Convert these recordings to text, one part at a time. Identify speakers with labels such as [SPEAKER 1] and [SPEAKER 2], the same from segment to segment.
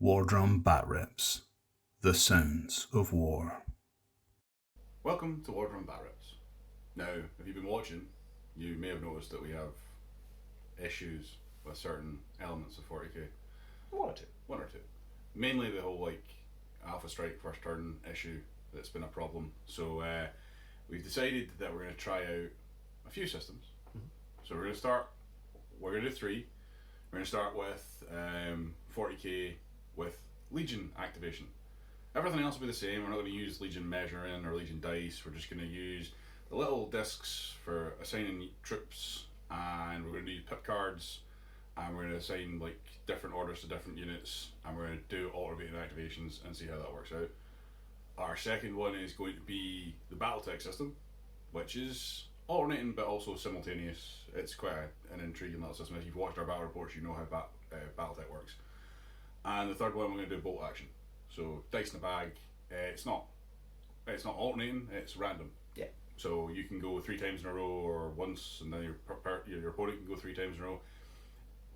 [SPEAKER 1] War drum bat rips, the sounds of war.
[SPEAKER 2] Welcome to War Drum Bat Rips. Now, if you've been watching, you may have noticed that we have issues with certain elements of 40k. One or two. Mainly the whole Alpha Strike first turn issue that's been a problem. So we've decided that we're going to try out a few systems. Mm-hmm. So we're going to do three. We're going to start with 40k with Legion activation. Everything else will be the same. We're not going to use Legion measuring or Legion dice. We're just going to use the little discs for assigning troops, and we're going to use pip cards, and we're going to assign different orders to different units, and we're going to do alternating activations and see how that works out. Our second one is going to be the Battletech system, which is alternating but also simultaneous. It's quite an intriguing little system. If you've watched our battle reports, you know how Battletech works. And the third one, we're going to do bolt action. So dice in a bag. It's not alternating. It's random.
[SPEAKER 3] Yeah.
[SPEAKER 2] So you can go 3 times in a row or once, and then your opponent can go 3 times in a row.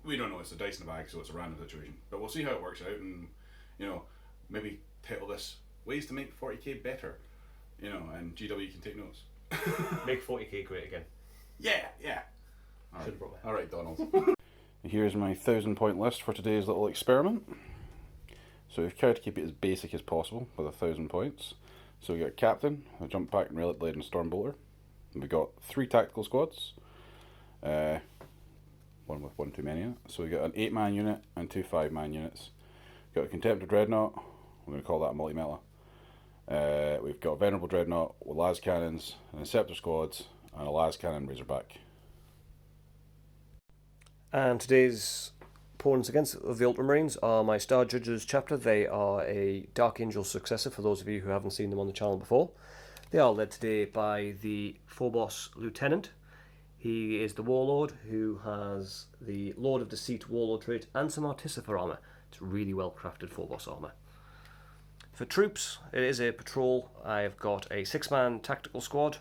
[SPEAKER 2] We don't know. It's a dice in a bag, so it's a random situation. But we'll see how it works out, and maybe title this "Ways to Make 40k Better." And GW can take notes.
[SPEAKER 3] Make 40k great again.
[SPEAKER 2] Yeah. All right, Donald.
[SPEAKER 4] Here's my 1,000-point list for today's little experiment. So we've tried to keep it as basic as possible with 1,000 points. So we got a captain, a jump pack and relic blade and stormbolter. We've got 3 tactical squads. One with one too many in it. So we got an 8-man unit and 2 5-man units. We've got a contemptor dreadnought. We're going to call that a multi-meta. We've got a venerable dreadnought with las cannons, an inceptor squads, and a las cannon razorback.
[SPEAKER 3] And today's opponents against the Ultramarines are my Star Judges chapter. They are a Dark Angel successor for those of you who haven't seen them on the channel before. They are led today by the Phobos Lieutenant. He is the Warlord who has the Lord of Deceit Warlord trait and some Artificer armour. It's really well crafted Phobos armour. For troops, it is a patrol. I've got a 6-man tactical squad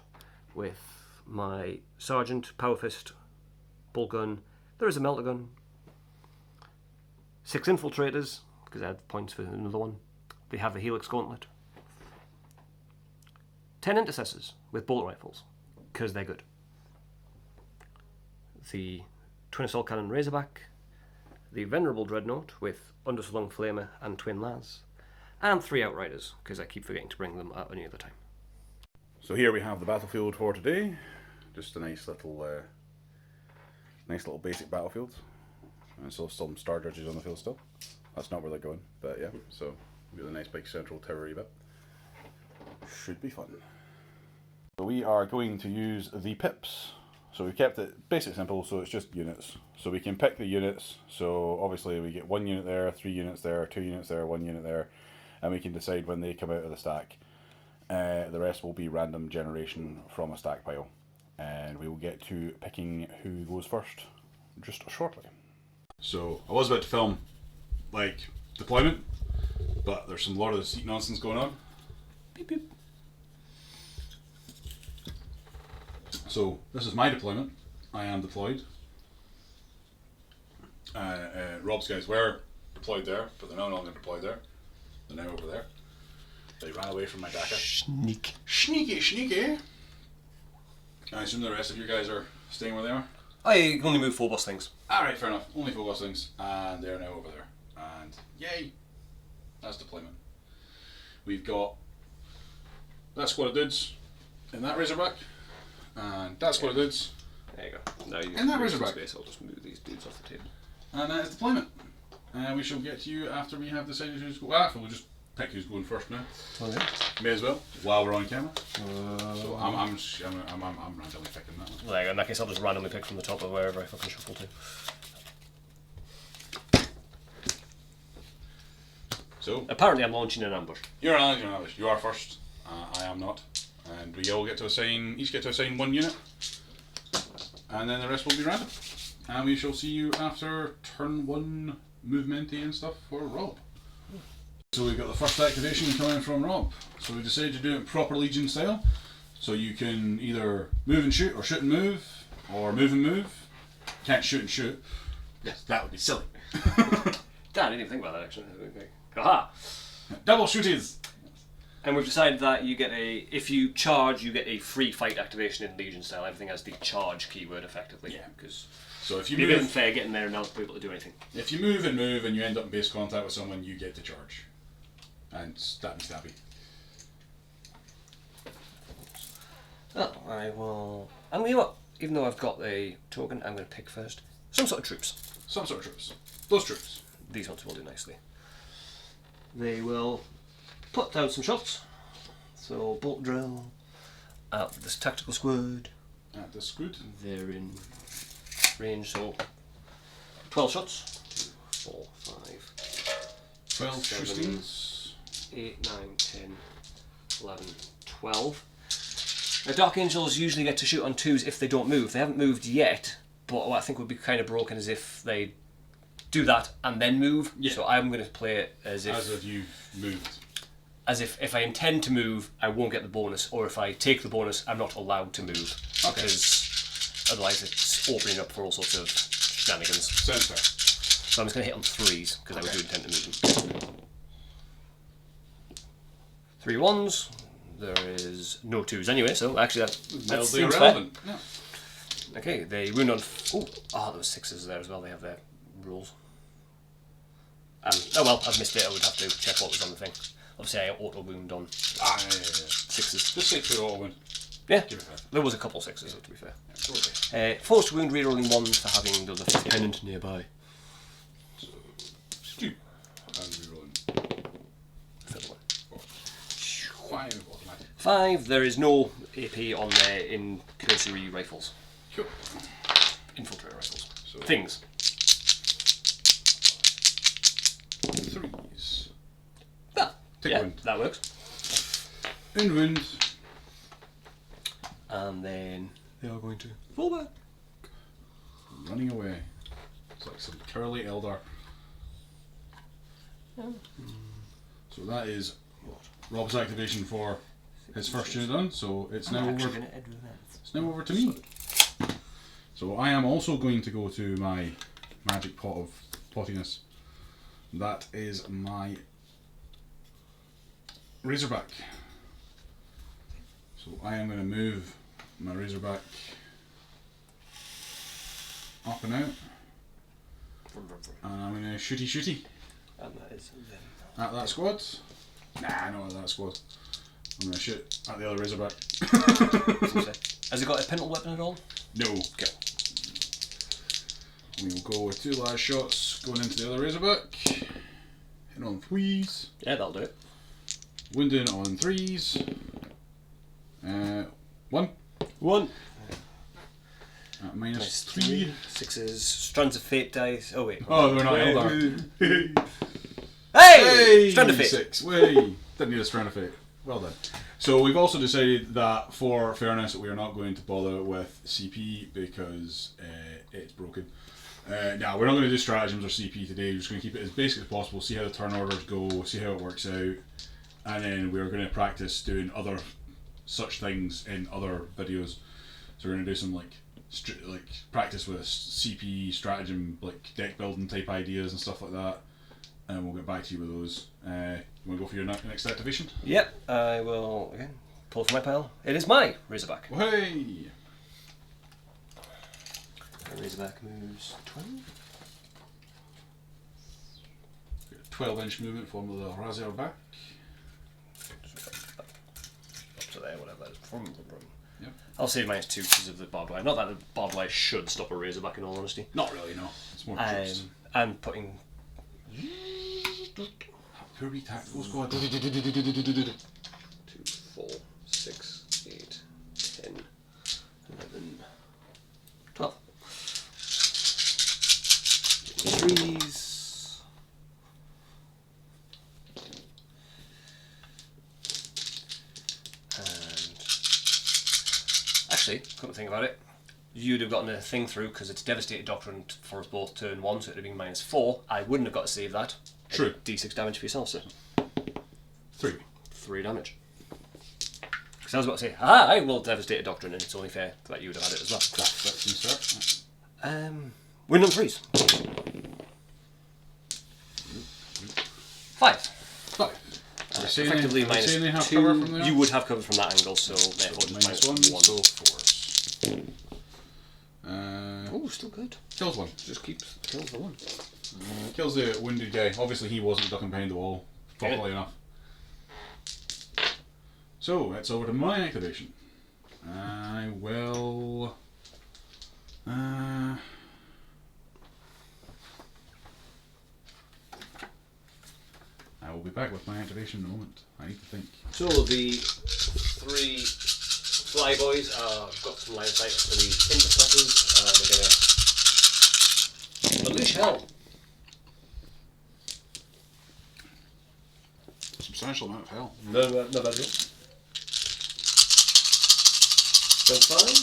[SPEAKER 3] with my Sergeant, Power Fist, Bull Gun. There is a Melter Gun. 6 infiltrators, because I had points for another one. They have the Helix Gauntlet. 10 intercessors with bolt rifles, because they're good. The Twin Assault Cannon Razorback. The Venerable Dreadnought with Underslung Flamer and Twin Las. And 3 Outriders, because I keep forgetting to bring them at any other time.
[SPEAKER 4] So here we have the battlefield for today. Just a nice little basic battlefield. And still some Star Judges on the field still. That's not where they're going, but yeah. So we've got a nice big central towery bit. Should be fun. So we are going to use the pips. So we kept it basic simple, so it's just units. So we can pick the units. So obviously we get 1 unit there, 3 units there, 2 units there, 1 unit there, and we can decide when they come out of the stack. The rest will be random generation from a stack pile. And we will get to picking who goes first just shortly.
[SPEAKER 2] So I was about to film deployment, but there's some Lord of the Deceit nonsense going on. Beep beep. So this is my deployment. I am deployed. Rob's guys were deployed there, but they're no longer deployed there. They're now over there. They ran away from my DACA. Sneaky. I assume the rest of you guys are staying where they are?
[SPEAKER 3] I only move Phobos things.
[SPEAKER 2] Alright, fair enough. Only Phobos things, and they're now over there. And yay! That's deployment. We've got that squad of dudes in that Razorback, and that squad of dudes.
[SPEAKER 3] There you go. Now you
[SPEAKER 2] in that Razorback.
[SPEAKER 3] Space, I'll just move these dudes off the table.
[SPEAKER 2] And that is deployment. We shall get to you after we have decided who's going. We'll just pick who's going first now.
[SPEAKER 3] Okay.
[SPEAKER 2] May as well, while we're on camera. So I'm randomly picking that one.
[SPEAKER 3] Well, there you go. In that case, I'll just randomly pick from the top of wherever I fucking shuffle to.
[SPEAKER 2] So
[SPEAKER 3] apparently, I'm launching an ambush.
[SPEAKER 2] You're launching an ambush. You are first. I am not, and we all get to assign. Each get to assign 1 unit, and then the rest will be random. And we shall see you after turn 1 movementy and stuff for Rob. So we've got the first activation coming from Rob. So we decided to do it proper Legion style. So you can either move and shoot, or shoot and move, or move and move. Can't shoot and shoot. Yes, that would be silly.
[SPEAKER 3] Dan, I didn't even think about that actually. Aha!
[SPEAKER 2] Double shooties!
[SPEAKER 3] And we've decided that you get if you charge, you get a free fight activation in Legion style. Everything has the charge keyword effectively.
[SPEAKER 2] Yeah.
[SPEAKER 3] Because
[SPEAKER 2] So if you
[SPEAKER 3] it'd be a bit
[SPEAKER 2] move,
[SPEAKER 3] unfair getting there and not be able to do anything.
[SPEAKER 2] if you move and you end up in base contact with someone, you get to charge. And stabby.
[SPEAKER 3] Oh, I will. And you know what? Even though I've got a token, I'm going to pick first some sort of troops.
[SPEAKER 2] Some sort of troops. Those troops.
[SPEAKER 3] These ones will do nicely. They will put down some shots. So bolt drill at this tactical squad.
[SPEAKER 2] At the squid.
[SPEAKER 3] They're in range, so 12 shots. 2, 4, 5,
[SPEAKER 2] 12
[SPEAKER 3] 7,
[SPEAKER 2] shootings.
[SPEAKER 3] 8, 9, 10, 11, 12. Now, Dark Angels usually get to shoot on 2s if they don't move. They haven't moved yet, but what I think would be kind of broken is if they do that and then move.
[SPEAKER 2] Yeah.
[SPEAKER 3] So I'm going to play it as if
[SPEAKER 2] you've moved.
[SPEAKER 3] as if I intend to move, I won't get the bonus, or if I take the bonus, I'm not allowed to move.
[SPEAKER 2] Okay.
[SPEAKER 3] Because otherwise it's opening up for all sorts of shenanigans.
[SPEAKER 2] Sounds fair.
[SPEAKER 3] So I'm just going to hit on 3s, because I do intend to move them. 3 1s. There is no 2s anyway, so actually that
[SPEAKER 2] Mildly
[SPEAKER 3] seems
[SPEAKER 2] irrelevant.
[SPEAKER 3] fair.
[SPEAKER 2] Yeah.
[SPEAKER 3] Okay, they wound on... there was 6s there as well, they have their rules. Oh well, I've missed it, I would have to check what was on the thing. Obviously I auto-wound on
[SPEAKER 2] Yeah.
[SPEAKER 3] 6s.
[SPEAKER 2] Just say for all win.
[SPEAKER 3] Yeah,
[SPEAKER 2] Give it fair.
[SPEAKER 3] there was a couple 6s, to be fair.
[SPEAKER 2] Yeah, okay.
[SPEAKER 3] Forced wound, rerolling 1s for having the lieutenant nearby.
[SPEAKER 2] Stew. And rerolling.
[SPEAKER 3] Fiddle one.
[SPEAKER 2] 5 automatic.
[SPEAKER 3] 5, there is no AP on there in cursory rifles.
[SPEAKER 2] Cool.
[SPEAKER 3] Infiltrator rifles.
[SPEAKER 2] So
[SPEAKER 3] Things.
[SPEAKER 2] 3s. Take
[SPEAKER 3] Yeah,
[SPEAKER 2] wound.
[SPEAKER 3] that works.
[SPEAKER 2] In wound.
[SPEAKER 3] And then they are going to fall back.
[SPEAKER 2] Running away. It's like some curly elder. So that is Rob's activation for his first unit done. So it's now over. It's now over to me. So I am also going to go to my magic pot of pottiness. That is my Razorback. So I am going to move my Razorback up and out, and I'm going to shooty
[SPEAKER 3] And that is them.
[SPEAKER 2] at that squad. Nah, not at that squad. I'm going to shoot at the other Razorback.
[SPEAKER 3] Has it got a pintle weapon at all?
[SPEAKER 2] No.
[SPEAKER 3] Okay.
[SPEAKER 2] We will go with 2 last shots going into the other Razorback. Hit on 3s.
[SPEAKER 3] Yeah, that'll do it.
[SPEAKER 2] Wounding on 3s. 1.
[SPEAKER 3] 1.
[SPEAKER 2] At minus
[SPEAKER 3] Nice
[SPEAKER 2] 3.
[SPEAKER 3] 6s. Strands of Fate dice. Oh wait.
[SPEAKER 2] Oh, they're not Eldar.
[SPEAKER 3] Hey! Strand of Fate.
[SPEAKER 2] 6. Way. Didn't need a Strand of Fate. Well done. So we've also decided that for fairness we are not going to bother with CP because it's broken. Now we're not going to do stratagems or CP today, we're just going to keep it as basic as possible, see how the turn orders go, see how it works out, and then we're going to practice doing other such things in other videos. So we're going to do some like practice with CP, stratagem, like deck building type ideas and stuff like that, and we'll get back to you with those. You want to go for your next activation?
[SPEAKER 3] Yep, I will again pull from my pile. It is my Razorback.
[SPEAKER 2] Hey!
[SPEAKER 3] Razorback moves 12.
[SPEAKER 2] 12-inch movement from the Razorback.
[SPEAKER 3] Up to there, whatever that is.
[SPEAKER 2] Yep.
[SPEAKER 3] I'll save mine 2 because of the barbed wire. Not that the barbed wire should stop a Razorback in all honesty.
[SPEAKER 2] Not really, no. It's more troops.
[SPEAKER 3] I'm putting.
[SPEAKER 2] Kirby Tactical Squad.
[SPEAKER 3] 2, 4, 6, 8, 10, 11, 12. 3s. And actually, come to think about it, you'd have gotten a thing through because it's Devastated Doctrine for us both turn 1, so it would have been -4. I wouldn't have got to save that.
[SPEAKER 2] True.
[SPEAKER 3] D6 damage for yourself, sir.
[SPEAKER 2] 3.
[SPEAKER 3] 3 damage. Because I was about to say, I will Devastated Doctrine, and it's only fair that you would have had it as well.
[SPEAKER 2] That seems fair.
[SPEAKER 3] Win on 3s. 5.
[SPEAKER 2] 5.
[SPEAKER 3] Effectively minus
[SPEAKER 2] they have
[SPEAKER 3] 2.
[SPEAKER 2] cover from there?
[SPEAKER 3] You would have cover from that angle, so therefore just
[SPEAKER 2] minus
[SPEAKER 3] minus
[SPEAKER 2] 1,
[SPEAKER 3] 1.
[SPEAKER 2] so force.
[SPEAKER 3] Oh, still good.
[SPEAKER 2] Kills one.
[SPEAKER 3] Just kills the one.
[SPEAKER 2] Kills the wounded guy. Obviously, he wasn't ducking behind the wall properly enough. So, it's over to my activation. I will... I will be back with my activation in a moment. I need to think.
[SPEAKER 3] So the 3 flyboys got some line of sight for the interceptors. They're going to unleash hell.
[SPEAKER 2] Substantial amount of hell.
[SPEAKER 3] No bad deal. Done fine.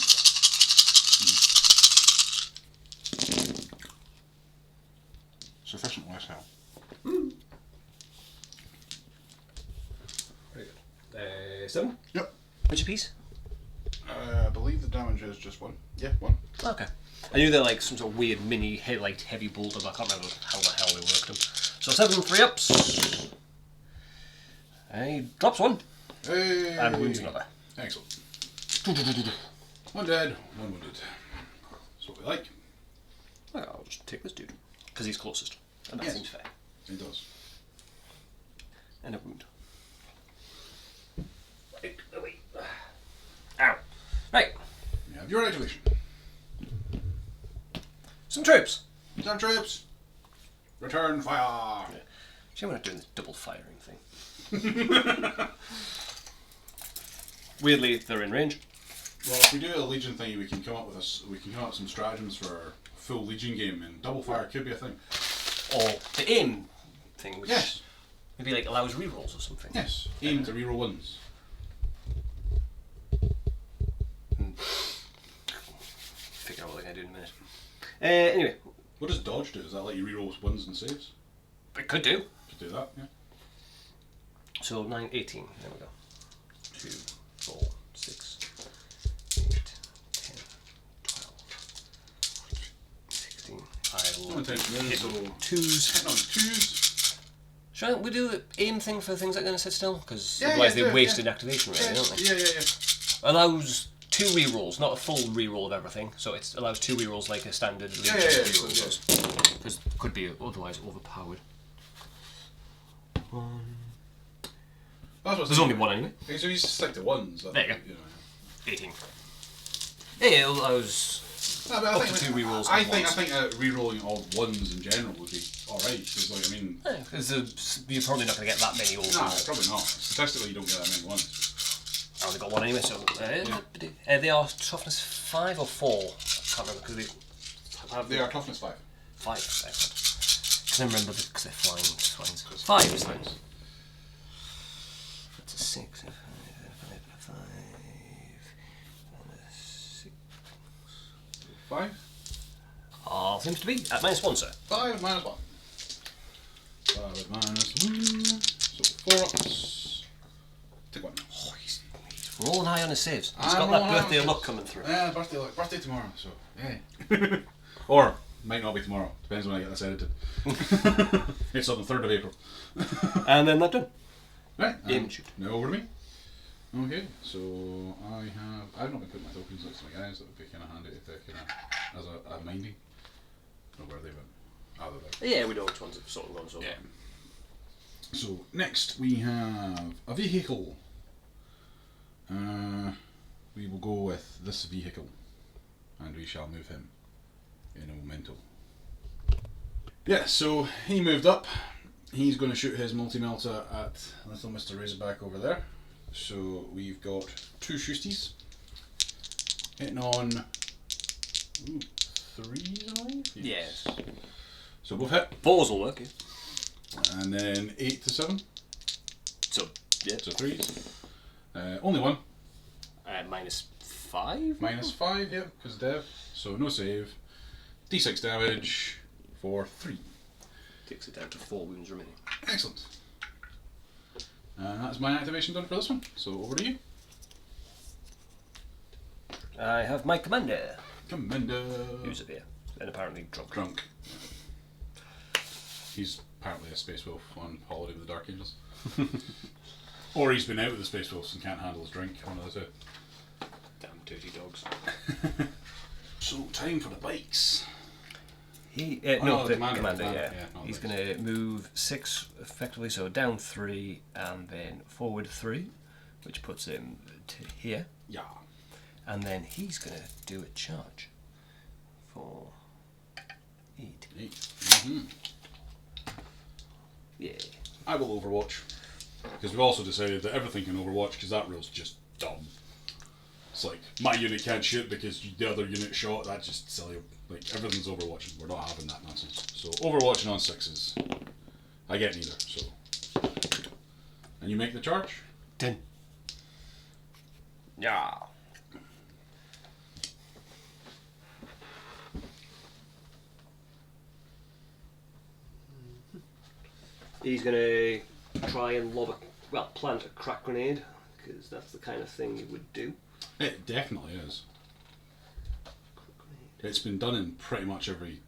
[SPEAKER 2] Sufficient less hell.
[SPEAKER 3] Very good. 7?
[SPEAKER 2] Yep.
[SPEAKER 3] What's your piece?
[SPEAKER 2] I believe the damage is just 1. Yeah, 1.
[SPEAKER 3] Okay. I knew they're like some sort of weird mini heavy bolter, but I can't remember how the hell they worked them. So 7 3-ups. He drops 1.
[SPEAKER 2] Hey.
[SPEAKER 3] And wounds another.
[SPEAKER 2] Excellent. 1 dead, 1 wounded. That's what we like.
[SPEAKER 3] Well, I'll just take this dude. Because he's closest. And that seems fair.
[SPEAKER 2] It does.
[SPEAKER 3] And a wound. Right, away. Ow. Right.
[SPEAKER 2] You have your activation.
[SPEAKER 3] Some troops.
[SPEAKER 2] Some troops. Return fire.
[SPEAKER 3] Yeah. See, we're not doing this double firing thing. Weirdly, they're in range.
[SPEAKER 2] Well, if we do a Legion thing, we can come up with some stratagems for a full Legion game, and double fire could be a thing.
[SPEAKER 3] Or the aim thing, which
[SPEAKER 2] Yes.
[SPEAKER 3] maybe like allows rerolls or something.
[SPEAKER 2] Yes. Aim to reroll ones.
[SPEAKER 3] Figure out what they're going to do in a minute. Anyway,
[SPEAKER 2] What does dodge do? Does that let you reroll ones and saves?
[SPEAKER 3] it could do.
[SPEAKER 2] Could do that, yeah.
[SPEAKER 3] So 9, 18. There we go. 2, 4, 6, 8, 10, 12, 16. I will
[SPEAKER 2] Only takes one,
[SPEAKER 3] hit
[SPEAKER 2] so
[SPEAKER 3] 2s.
[SPEAKER 2] hitting on 2s.
[SPEAKER 3] Shall we do the aim thing for things that are going to sit still? Because
[SPEAKER 2] Yeah,
[SPEAKER 3] otherwise
[SPEAKER 2] yeah,
[SPEAKER 3] they
[SPEAKER 2] do it,
[SPEAKER 3] waste
[SPEAKER 2] yeah.
[SPEAKER 3] an activation really, don't they?
[SPEAKER 2] Yeah.
[SPEAKER 3] Allows 2 rerolls, not a full reroll of everything. So it allows 2 rerolls like a standard Legion reroll does. Because it could be otherwise overpowered. There's only 1 anyway.
[SPEAKER 2] Okay, so you just stick to ones.
[SPEAKER 3] There you go.
[SPEAKER 2] know.
[SPEAKER 3] 18. Yeah, it allows
[SPEAKER 2] No, but
[SPEAKER 3] up to 2 rerolls.
[SPEAKER 2] I think rerolling all ones in general would be alright. Because, like, I mean.
[SPEAKER 3] Because you're probably not going to get that many over.
[SPEAKER 2] No, probably not. Statistically, you don't get that many ones.
[SPEAKER 3] I only got 1 anyway, so. They are toughness 5 or 4. I can't remember because
[SPEAKER 2] They are toughness 5.
[SPEAKER 3] 5. Excellent. Because I remember because they're flying swines. 5 is fine. That's a 6. 5 and a 6.
[SPEAKER 2] 5?
[SPEAKER 3] All seems to be at -1, sir.
[SPEAKER 2] 5 minus 1. 5 minus 1. So 4 ups. Take 1.
[SPEAKER 3] Oh, he's rolling high on his saves. He's
[SPEAKER 2] I'm
[SPEAKER 3] got that
[SPEAKER 2] rolling high on
[SPEAKER 3] birthday
[SPEAKER 2] his
[SPEAKER 3] luck
[SPEAKER 2] saves.
[SPEAKER 3] coming through.
[SPEAKER 2] Yeah, birthday tomorrow, so yeah. Or might not be tomorrow. Depends when I get this edited. It's on the 3rd of April.
[SPEAKER 3] And then that done.
[SPEAKER 2] Right.
[SPEAKER 3] Aim shoot.
[SPEAKER 2] Now over to me. Okay, so I've not been putting my tokens next to my guys. That would be kind of handy if they're kind of as a minding. I don't know where they went. They're there.
[SPEAKER 3] Yeah, we know which ones have sort of gone so.
[SPEAKER 2] Yeah. So next we have a vehicle. We will go with this vehicle, and we shall move him in a momento. Yeah, so he moved up. He's going to shoot his multi-melter at little Mr. Razorback over there. So we've got 2 shoosties. Hitting on 3s, I believe?
[SPEAKER 3] Yes.
[SPEAKER 2] So both hit.
[SPEAKER 3] 4s will work, yeah.
[SPEAKER 2] And then 8 to 7.
[SPEAKER 3] So, yeah.
[SPEAKER 2] So 3s. Only 1.
[SPEAKER 3] -5?
[SPEAKER 2] -5, yeah, because dev. So no save. D6 damage for 3.
[SPEAKER 3] Takes it down to 4 wounds remaining.
[SPEAKER 2] Excellent. And that's my activation done for this one. So over to you.
[SPEAKER 3] I have my commander.
[SPEAKER 2] Commander.
[SPEAKER 3] Who's up here? And apparently drunk.
[SPEAKER 2] Drunk. He's apparently a Space Wolf on holiday with the Dark Angels. Or he's been out with the Space Wolves and can't handle his drink, one of the two.
[SPEAKER 3] Damn dirty dogs.
[SPEAKER 2] So, time for the bikes.
[SPEAKER 3] The
[SPEAKER 2] Commander,
[SPEAKER 3] yeah.
[SPEAKER 2] not
[SPEAKER 3] He's
[SPEAKER 2] the
[SPEAKER 3] going to move 6 effectively, so down 3 and then forward 3, which puts him to here.
[SPEAKER 2] Yeah.
[SPEAKER 3] And then he's going to do a charge for 8.
[SPEAKER 2] 8. Mm-hmm.
[SPEAKER 3] Yeah.
[SPEAKER 2] I will Overwatch. Because we've also decided that everything can Overwatch because that rule's just dumb. It's like, my unit can't shoot because the other unit shot, that's just silly. Like, everything's Overwatching. We're not having that nonsense. So, Overwatching on 6s. I get neither, so. And you make the charge?
[SPEAKER 3] 10. Yeah. He's going to try and plant a crack grenade, because that's the kind of thing he would do.
[SPEAKER 2] It definitely is. It's been done in pretty much every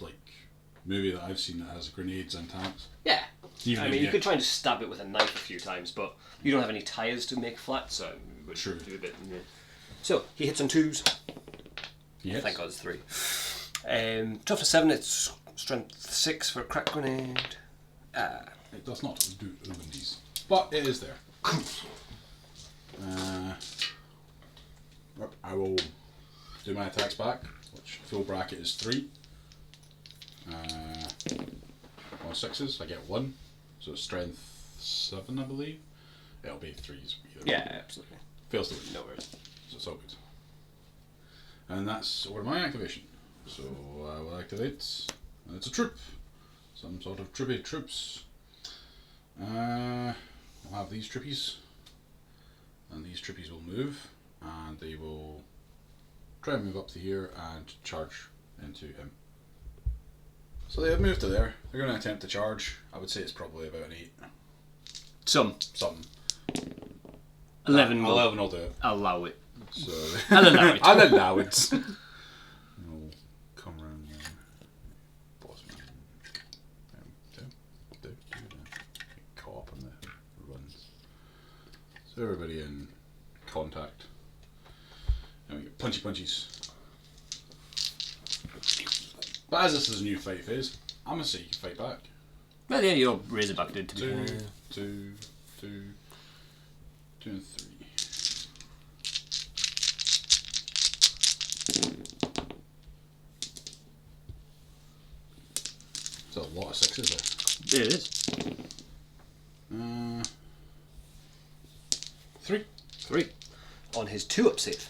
[SPEAKER 2] movie that I've seen that has grenades and tanks.
[SPEAKER 3] Yeah.
[SPEAKER 2] Even
[SPEAKER 3] I mean, you could try and just stab it with a knife a few times, but you don't have any tyres to make flat, so it would
[SPEAKER 2] True.
[SPEAKER 3] do a bit. Yeah. So, he hits on 2s.
[SPEAKER 2] Yes.
[SPEAKER 3] Thank God it's 3. Toughness 7, it's strength 6 for a crack grenade.
[SPEAKER 2] It does not do these, but it is there. I will do my attacks back, which full bracket is 3. On 6s, I get 1, so strength 7, I believe. It'll be 3s either.
[SPEAKER 3] Yeah, absolutely.
[SPEAKER 2] Fails to win.
[SPEAKER 3] No worries.
[SPEAKER 2] So it's all good. And that's over my activation. So I will activate, and it's a troop. Some sort of troops. I'll have these troopies, and these troopies will move, and they will try and move up to here and charge into him. So they have moved to there. They're going to attempt to charge. I would say it's probably about an 8.
[SPEAKER 3] Something.
[SPEAKER 2] 11
[SPEAKER 3] will
[SPEAKER 2] 11 will do it.
[SPEAKER 3] allow it.
[SPEAKER 2] So
[SPEAKER 3] I'll allow it.
[SPEAKER 2] I'll allow it. We'll come around there. Boss man. Get caught up on the runs. So everybody in contact. And we get punchies. But as this is a new fight phase, I'm gonna say you can fight back.
[SPEAKER 3] Well, yeah, your Razorback did to be fair.
[SPEAKER 2] 2 and 3. There's a lot of 6s there.
[SPEAKER 3] It is.
[SPEAKER 2] 3.
[SPEAKER 3] 3. On his 2-up save.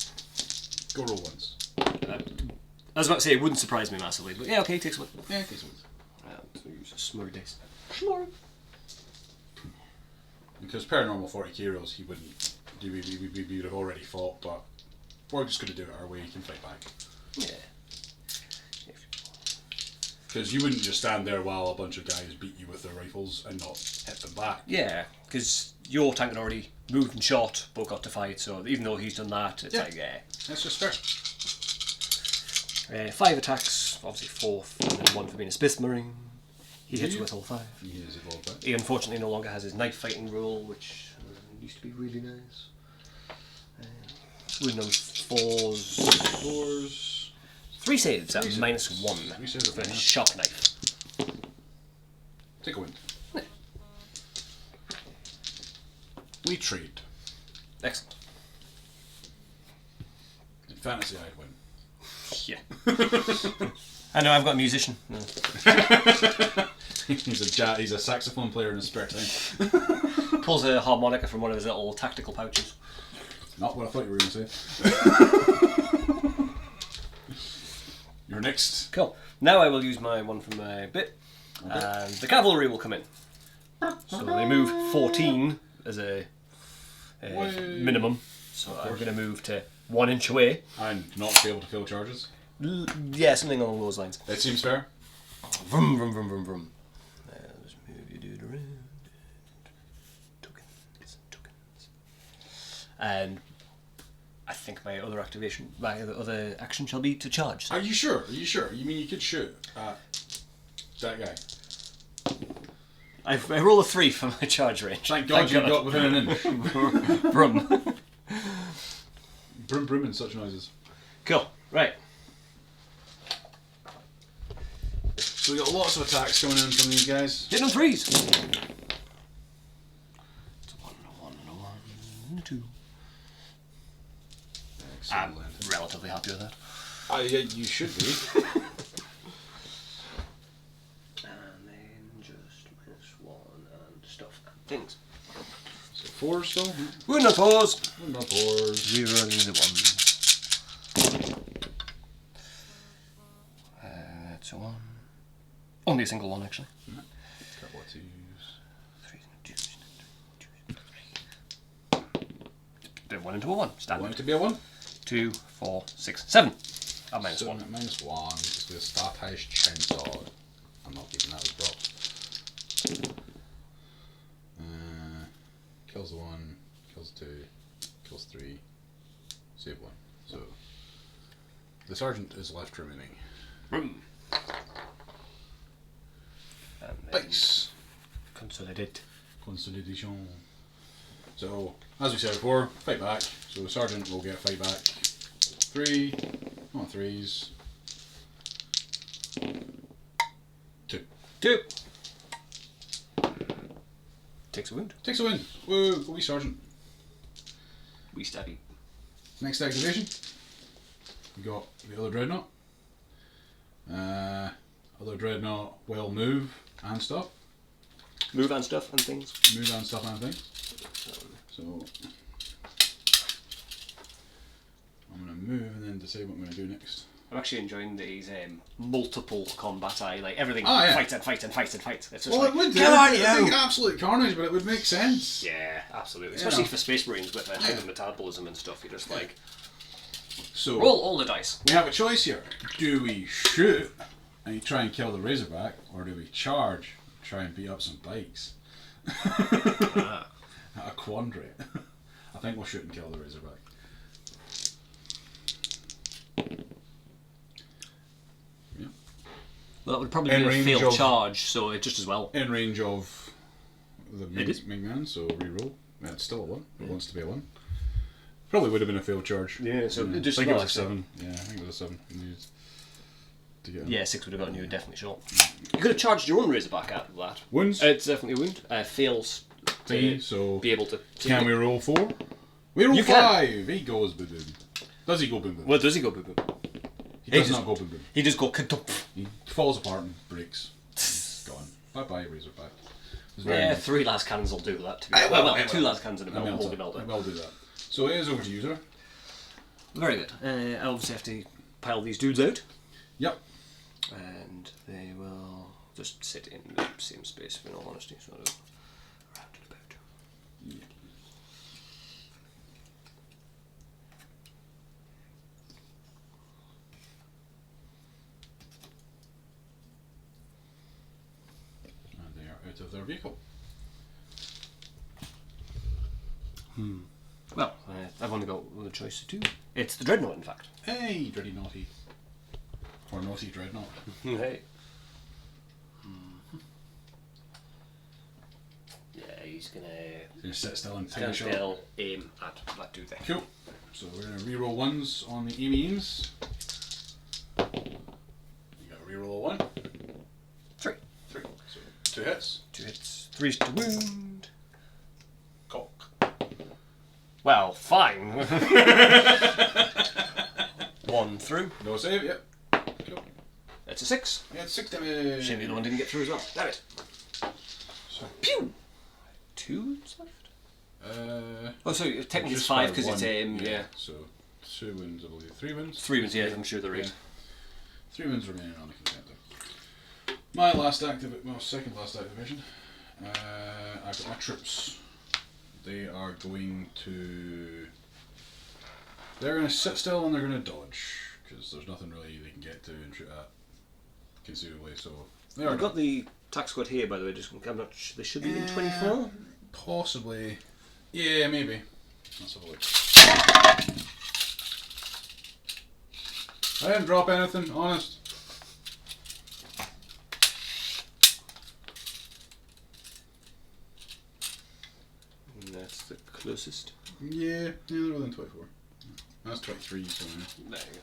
[SPEAKER 2] Go roll once.
[SPEAKER 3] I was about to say it wouldn't surprise me massively, but yeah, okay, he takes one.
[SPEAKER 2] Yeah, takes once.
[SPEAKER 3] So use a smurry dice.
[SPEAKER 2] Because paranormal 40k rolls, he wouldn't. We would have already fought, but we're just going to do it our way. He can fight back.
[SPEAKER 3] Yeah.
[SPEAKER 2] Because you wouldn't just stand there while a bunch of guys beat you with their rifles and not hit them back.
[SPEAKER 3] Yeah, because your tank had already moved and shot, but got to fight, so even though he's done that, it's like, yeah.
[SPEAKER 2] That's just fair.
[SPEAKER 3] 5 attacks, obviously 4, and then 1 for being a Space Marine. He hits with all 5.
[SPEAKER 2] He is evolved back.
[SPEAKER 3] He unfortunately no longer has his knife fighting rule, which used to be really nice. Wounding on 4s. 3 saves at -1
[SPEAKER 2] 3 saves
[SPEAKER 3] for
[SPEAKER 2] at
[SPEAKER 3] a
[SPEAKER 2] -1.
[SPEAKER 3] shock knife.
[SPEAKER 2] Take a wind. We trade.
[SPEAKER 3] Excellent.
[SPEAKER 2] In fantasy, I'd win.
[SPEAKER 3] Yeah. I know, I've got a musician. No.
[SPEAKER 2] He's a saxophone player in his spare time.
[SPEAKER 3] Pulls a harmonica from one of his little tactical pouches.
[SPEAKER 2] Not what I thought you were going to say. You're next.
[SPEAKER 3] Cool. Now I will use my one from my bit, and the cavalry will come in. So they move 14 as a minimum. So I'm going to move to 1 inch away.
[SPEAKER 2] And not be able to fill charges.
[SPEAKER 3] Yeah, something along those lines.
[SPEAKER 2] It seems fair.
[SPEAKER 3] Vroom, vroom, vroom, vroom, vroom. Let's move you dude around. Tokens. And I think my other action shall be to charge.
[SPEAKER 2] Are you sure? You mean you could shoot at that guy?
[SPEAKER 3] I roll a 3 for my charge range.
[SPEAKER 2] Thank God you got within an inch.
[SPEAKER 3] Brum.
[SPEAKER 2] Brum brum and such noises.
[SPEAKER 3] Cool. Right.
[SPEAKER 2] So we got lots of attacks coming in from these guys.
[SPEAKER 3] Hitting on 3s. It's a 1 and a 1 and a 1 and a 2. I'm
[SPEAKER 2] Excellent.
[SPEAKER 3] relatively happy with that.
[SPEAKER 2] Yeah, you should be.
[SPEAKER 3] And then just -1 and stuff and things.
[SPEAKER 2] So 4 still.
[SPEAKER 3] Wound on 4s.
[SPEAKER 2] Wound on 4s.
[SPEAKER 3] Rerolling the 1s. That's a 1. Only a single 1 actually.
[SPEAKER 2] Couple of 2s.
[SPEAKER 3] 3s and 2s. Then 1 into a 1. Standard.
[SPEAKER 2] Want it to be a 1?
[SPEAKER 3] 2, 4, 6, 7. And -1.
[SPEAKER 2] 7 at -1. Just with a Startized Chainsaw. I'm not keeping that as props. Kills the 1, kills 2, kills 3, save 1. So the sergeant is left remaining.
[SPEAKER 3] And then
[SPEAKER 2] Base.
[SPEAKER 3] consolidate.
[SPEAKER 2] Consolidation. So, as we said before, fight back. So the sergeant will get fight back. 3 on 3s. 2.
[SPEAKER 3] 2. Takes a wound.
[SPEAKER 2] Takes a win. Woo, go wee sergeant.
[SPEAKER 3] We stabby.
[SPEAKER 2] Next activation. We got the other dreadnought. Other dreadnought will move and stuff.
[SPEAKER 3] Move and stuff and things.
[SPEAKER 2] Move and stuff and things. So I'm going to move and then decide what I'm going to do next.
[SPEAKER 3] I'm actually enjoying these multiple combat. Like everything
[SPEAKER 2] Yeah.
[SPEAKER 3] fights and fights and fights and fights. It's just
[SPEAKER 2] Well,
[SPEAKER 3] like,
[SPEAKER 2] it would do.
[SPEAKER 3] come on,
[SPEAKER 2] It'd
[SPEAKER 3] you!
[SPEAKER 2] be absolute carnage, but it would make sense.
[SPEAKER 3] Yeah, absolutely.
[SPEAKER 2] You
[SPEAKER 3] Especially
[SPEAKER 2] know.
[SPEAKER 3] for Space Marines with their high metabolism and stuff. You're just like,
[SPEAKER 2] So
[SPEAKER 3] roll all the dice.
[SPEAKER 2] we have a choice here. Do we shoot and try and kill the Razorback, or do we charge and try and beat up some bikes? A quandary. I think we'll shoot and kill the Razorback.
[SPEAKER 3] Well, that would probably
[SPEAKER 2] In
[SPEAKER 3] be a
[SPEAKER 2] range
[SPEAKER 3] failed
[SPEAKER 2] of-
[SPEAKER 3] charge, so it just as well.
[SPEAKER 2] In range of the
[SPEAKER 3] It is.
[SPEAKER 2] Ming Man, so reroll. Yeah, it's still a 1. It wants to be a 1. Probably would have been a failed charge.
[SPEAKER 3] Yeah, so
[SPEAKER 2] I
[SPEAKER 3] just
[SPEAKER 2] think it was a
[SPEAKER 3] not,
[SPEAKER 2] 7. Yeah, I think it was a 7. We needed to get him.
[SPEAKER 3] Yeah, 6 would have gotten you definitely short. You could have charged your own Razorback out of that.
[SPEAKER 2] Wounds.
[SPEAKER 3] It's definitely a wound. Fails
[SPEAKER 2] Thingy,
[SPEAKER 3] to
[SPEAKER 2] so
[SPEAKER 3] be able to.
[SPEAKER 2] can we roll 4? We roll
[SPEAKER 3] You can.
[SPEAKER 2] 5. He goes boom boom. Does he go boom boom?
[SPEAKER 3] Well, does he go boom boom?
[SPEAKER 2] He does
[SPEAKER 3] he
[SPEAKER 2] not go boom boom.
[SPEAKER 3] He just go kadumph.
[SPEAKER 2] He falls apart and breaks. Gone. Bye bye Razorback. It's very
[SPEAKER 3] Yeah,
[SPEAKER 2] nice.
[SPEAKER 3] 3 last cannons will do that. To be
[SPEAKER 2] It
[SPEAKER 3] well,
[SPEAKER 2] will, it
[SPEAKER 3] 2
[SPEAKER 2] will.
[SPEAKER 3] last cannons and a
[SPEAKER 2] I
[SPEAKER 3] holy
[SPEAKER 2] will
[SPEAKER 3] melter.
[SPEAKER 2] do that. So it is over to you, sir.
[SPEAKER 3] Very good. I obviously have to pile these dudes out,
[SPEAKER 2] Yep.
[SPEAKER 3] and they will just sit in the same space. In all honesty, sort of around and about.
[SPEAKER 2] And they are out of their vehicle.
[SPEAKER 3] Well, I've only got one choice to do. It's the Dreadnought, in fact.
[SPEAKER 2] Hey, Dready Naughty. Or Naughty Dreadnought.
[SPEAKER 3] Hey. Yeah, he's gonna
[SPEAKER 2] Just sit still and take
[SPEAKER 3] stand
[SPEAKER 2] a shot.
[SPEAKER 3] still, aim at that dude there.
[SPEAKER 2] Cool. So we're going to reroll 1s on the aims. You got to reroll a 1.
[SPEAKER 3] 3.
[SPEAKER 2] 3. So 2 hits.
[SPEAKER 3] 2 hits, 3 to wound.
[SPEAKER 2] Cock.
[SPEAKER 3] Well, fine. 1 through.
[SPEAKER 2] No save, yep. Cool.
[SPEAKER 3] That's a 6.
[SPEAKER 2] We had 6 damage.
[SPEAKER 3] Shame the other one didn't get through as well. Damn it.
[SPEAKER 2] So,
[SPEAKER 3] Pew! 2 wounds left?
[SPEAKER 2] uh,
[SPEAKER 3] Oh, so technically it's
[SPEAKER 2] just
[SPEAKER 3] 5
[SPEAKER 2] by
[SPEAKER 3] because it's
[SPEAKER 2] one,
[SPEAKER 3] yeah.
[SPEAKER 2] So 2 wounds, I believe. 3 wounds.
[SPEAKER 3] 3 wounds, yeah, I'm sure they're right.
[SPEAKER 2] Yeah. 3 wounds remaining on the contender. My last second last activation. I've got my troops. They are going to. They're going to sit still and they're going to dodge because there's nothing really they can get to and shoot at conceivably. So they are.
[SPEAKER 3] I've got the tax squad here, by the way. Just I'm not. They should be in 24.
[SPEAKER 2] Possibly. Yeah, maybe. Let's have a look. I didn't drop anything, honest.
[SPEAKER 3] That's the closest.
[SPEAKER 4] Yeah, they're within 24. That's 23, so...
[SPEAKER 3] There you go.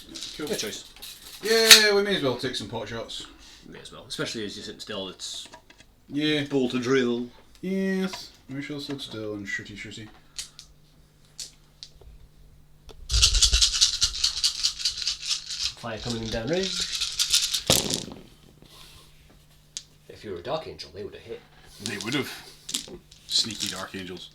[SPEAKER 4] Yeah, cool.
[SPEAKER 3] Good choice.
[SPEAKER 4] Yeah, we may as well take some pot shots.
[SPEAKER 3] May as well. Especially as you sit still, it's...
[SPEAKER 4] Yeah.
[SPEAKER 3] Ball to drill.
[SPEAKER 4] Yes. We shall sit still and shooty.
[SPEAKER 3] Fire coming in downrange. If you were a Dark Angel, they would have hit.
[SPEAKER 4] They would have. Sneaky Dark Angels.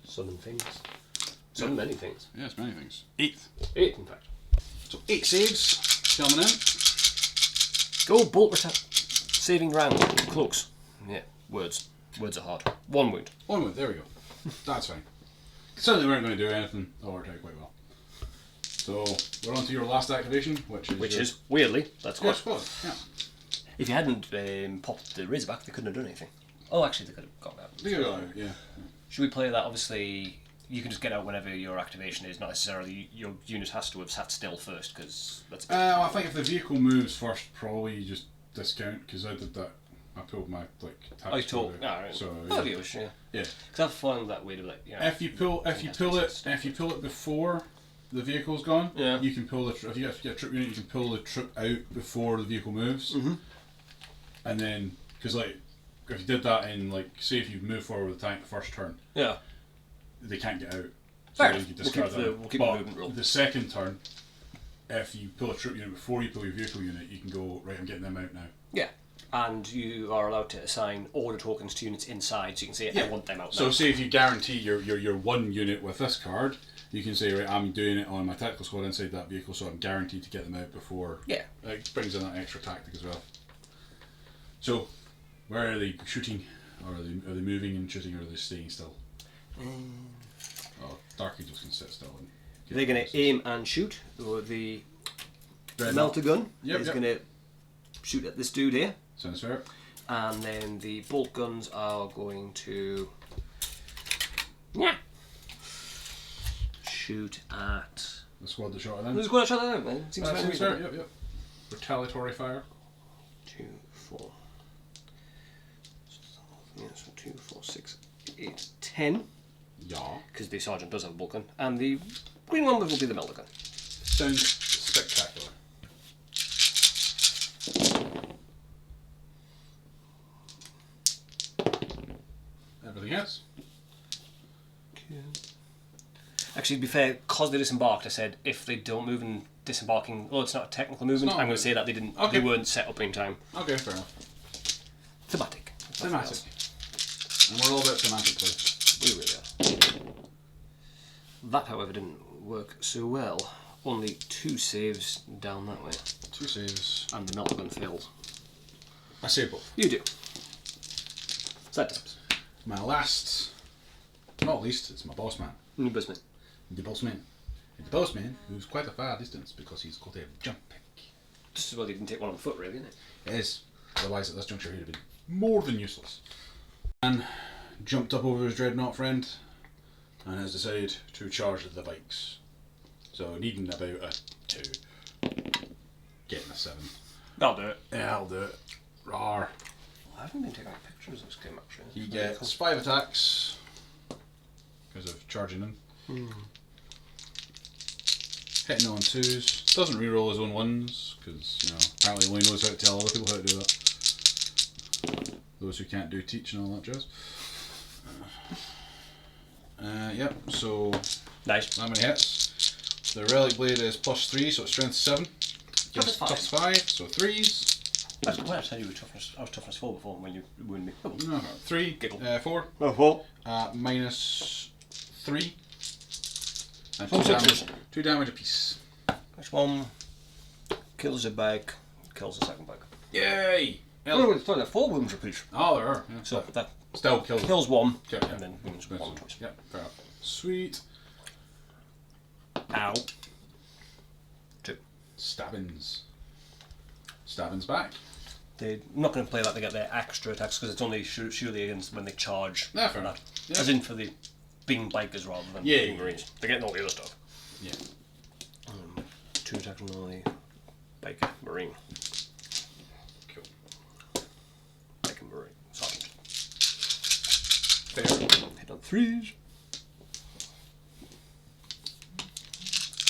[SPEAKER 3] Summon things. Summon many things.
[SPEAKER 4] Yes, many things. 8.
[SPEAKER 3] 8, in fact.
[SPEAKER 4] So 8 saves coming in.
[SPEAKER 3] Go, bolt saving round. Cloaks. Yeah, words. Words are hard. 1 wound.
[SPEAKER 4] 1 wound, there we go. That's fine. Certainly weren't going to do anything. That worked out quite well. So we're on to your last activation, which is
[SPEAKER 3] weirdly, that's
[SPEAKER 4] Squad
[SPEAKER 3] squad.
[SPEAKER 4] Squad. Yeah.
[SPEAKER 3] If you hadn't popped the Razorback, they couldn't have done anything. Oh, actually, they could have got out.
[SPEAKER 4] They go out, yeah.
[SPEAKER 3] Should we play that? Obviously, you can just get out whenever your activation is. Not necessarily your unit has to have sat still first, because that's.
[SPEAKER 4] I think if the vehicle moves first, probably you just discount, because I did that. I pulled my tax.
[SPEAKER 3] I told.
[SPEAKER 4] Right. So
[SPEAKER 3] yeah. Yeah.
[SPEAKER 4] Yeah.
[SPEAKER 3] Because I've found that way to like. Yeah.
[SPEAKER 4] If you pull it before the vehicle's gone,
[SPEAKER 3] yeah.
[SPEAKER 4] You can pull the. If you get a troop unit, you can pull the troop out before the vehicle moves. Mm-hmm. And then, because if you did that in say if you move forward with the tank the first turn,
[SPEAKER 3] yeah,
[SPEAKER 4] they can't get out.
[SPEAKER 3] So
[SPEAKER 4] you can discard
[SPEAKER 3] we'll keep the movement rule.
[SPEAKER 4] The second turn, if you pull a troop unit before you pull your vehicle unit, you can go right. I'm getting them out now.
[SPEAKER 3] Yeah. And you are allowed to assign order tokens to units inside, so you can say, I want them out now.
[SPEAKER 4] So say if you guarantee your 1 unit with this card, you can say, right, I'm doing it on my tactical squad inside that vehicle, so I'm guaranteed to get them out before...
[SPEAKER 3] Yeah.
[SPEAKER 4] It brings in that extra tactic as well. So, where are they shooting? Or are they moving and shooting, or are they staying still? Oh, Dark Angels can sit still.
[SPEAKER 3] They're going to aim and shoot. Or the melter gun is going to shoot at this dude here.
[SPEAKER 4] Sounds fair.
[SPEAKER 3] And then the bolt guns are going to shoot at
[SPEAKER 4] the squad that shot at them.
[SPEAKER 3] The squad that shot at them.
[SPEAKER 4] Seems fair. Yep. Retaliatory fire.
[SPEAKER 3] 2, 4. Yeah, so 2, 4, 6, 8, 10.
[SPEAKER 4] Yeah.
[SPEAKER 3] Because the sergeant does have a bolt gun, and the green one will be the melter gun.
[SPEAKER 4] Sounds spectacular. Everything else?
[SPEAKER 3] Actually, to be fair, because they disembarked, I said if they don't move and disembarking, well, it's not a technical movement. I'm going to say that they didn't. Okay. They weren't set up in time.
[SPEAKER 4] Okay, fair enough.
[SPEAKER 3] Thematic.
[SPEAKER 4] And we're all about thematic play.
[SPEAKER 3] We really are. That, however, didn't work so well. Only 2 saves down that way.
[SPEAKER 4] 2 saves.
[SPEAKER 3] And the melter gun failed.
[SPEAKER 4] I save both.
[SPEAKER 3] You do. Sad times.
[SPEAKER 4] My last, not least, it's my boss man.
[SPEAKER 3] New business.
[SPEAKER 4] The boss man. And the boss man moves quite a far distance because he's got a jump pick.
[SPEAKER 3] Just as well you didn't take one on foot, really, isn't it?
[SPEAKER 4] It is. Otherwise, at this juncture, he'd have been more than useless. And jumped up over his dreadnought friend and has decided to charge the bikes. So, needing about a 2. Getting a 7.
[SPEAKER 3] That'll do it.
[SPEAKER 4] Yeah, I'll do it. Rawr.
[SPEAKER 3] I haven't been taking any pictures of this game, actually.
[SPEAKER 4] He gets 5 attacks because of charging in. Hitting on 2s. Doesn't reroll his own 1s because, apparently he only knows how to tell other people how to do that. Those who can't do teach and all that jazz. Yep, so
[SPEAKER 3] nice.
[SPEAKER 4] That many hits. The Relic Blade is +3, so it's strength 7.
[SPEAKER 3] Toughness 5.
[SPEAKER 4] Toughness 5, so 3s.
[SPEAKER 3] I said you were toughness. I was toughness 4 before when you wounded me. Oh.
[SPEAKER 4] No, 3,
[SPEAKER 3] Giggle.
[SPEAKER 4] 4.
[SPEAKER 3] Oh, 4.
[SPEAKER 4] -3. And
[SPEAKER 3] Some
[SPEAKER 4] 2 damage.
[SPEAKER 3] sixes.
[SPEAKER 4] 2 damage apiece.
[SPEAKER 3] This one kills a bike, kills the second bike.
[SPEAKER 4] Yay!
[SPEAKER 3] Oh, it's like 4 wounds apiece.
[SPEAKER 4] Oh, there are. Yeah.
[SPEAKER 3] So that
[SPEAKER 4] still kills
[SPEAKER 3] 1
[SPEAKER 4] yeah.
[SPEAKER 3] and then wounds 1 twice.
[SPEAKER 4] Yep, fair enough. Sweet.
[SPEAKER 3] Ow. 2.
[SPEAKER 4] Stabbings. Stabbings back.
[SPEAKER 3] They're not going to play that to get their extra attacks because it's only surely against when they charge.
[SPEAKER 4] Yeah, fair enough. Yeah.
[SPEAKER 3] As in for the being bikers rather than being Marines. They're getting all the other stuff.
[SPEAKER 4] Yeah.
[SPEAKER 3] 2 attacks on the Biker Marine.
[SPEAKER 2] Cool.
[SPEAKER 3] Biker Marine. Sergeant.
[SPEAKER 2] Fair.
[SPEAKER 3] Hit on 3s.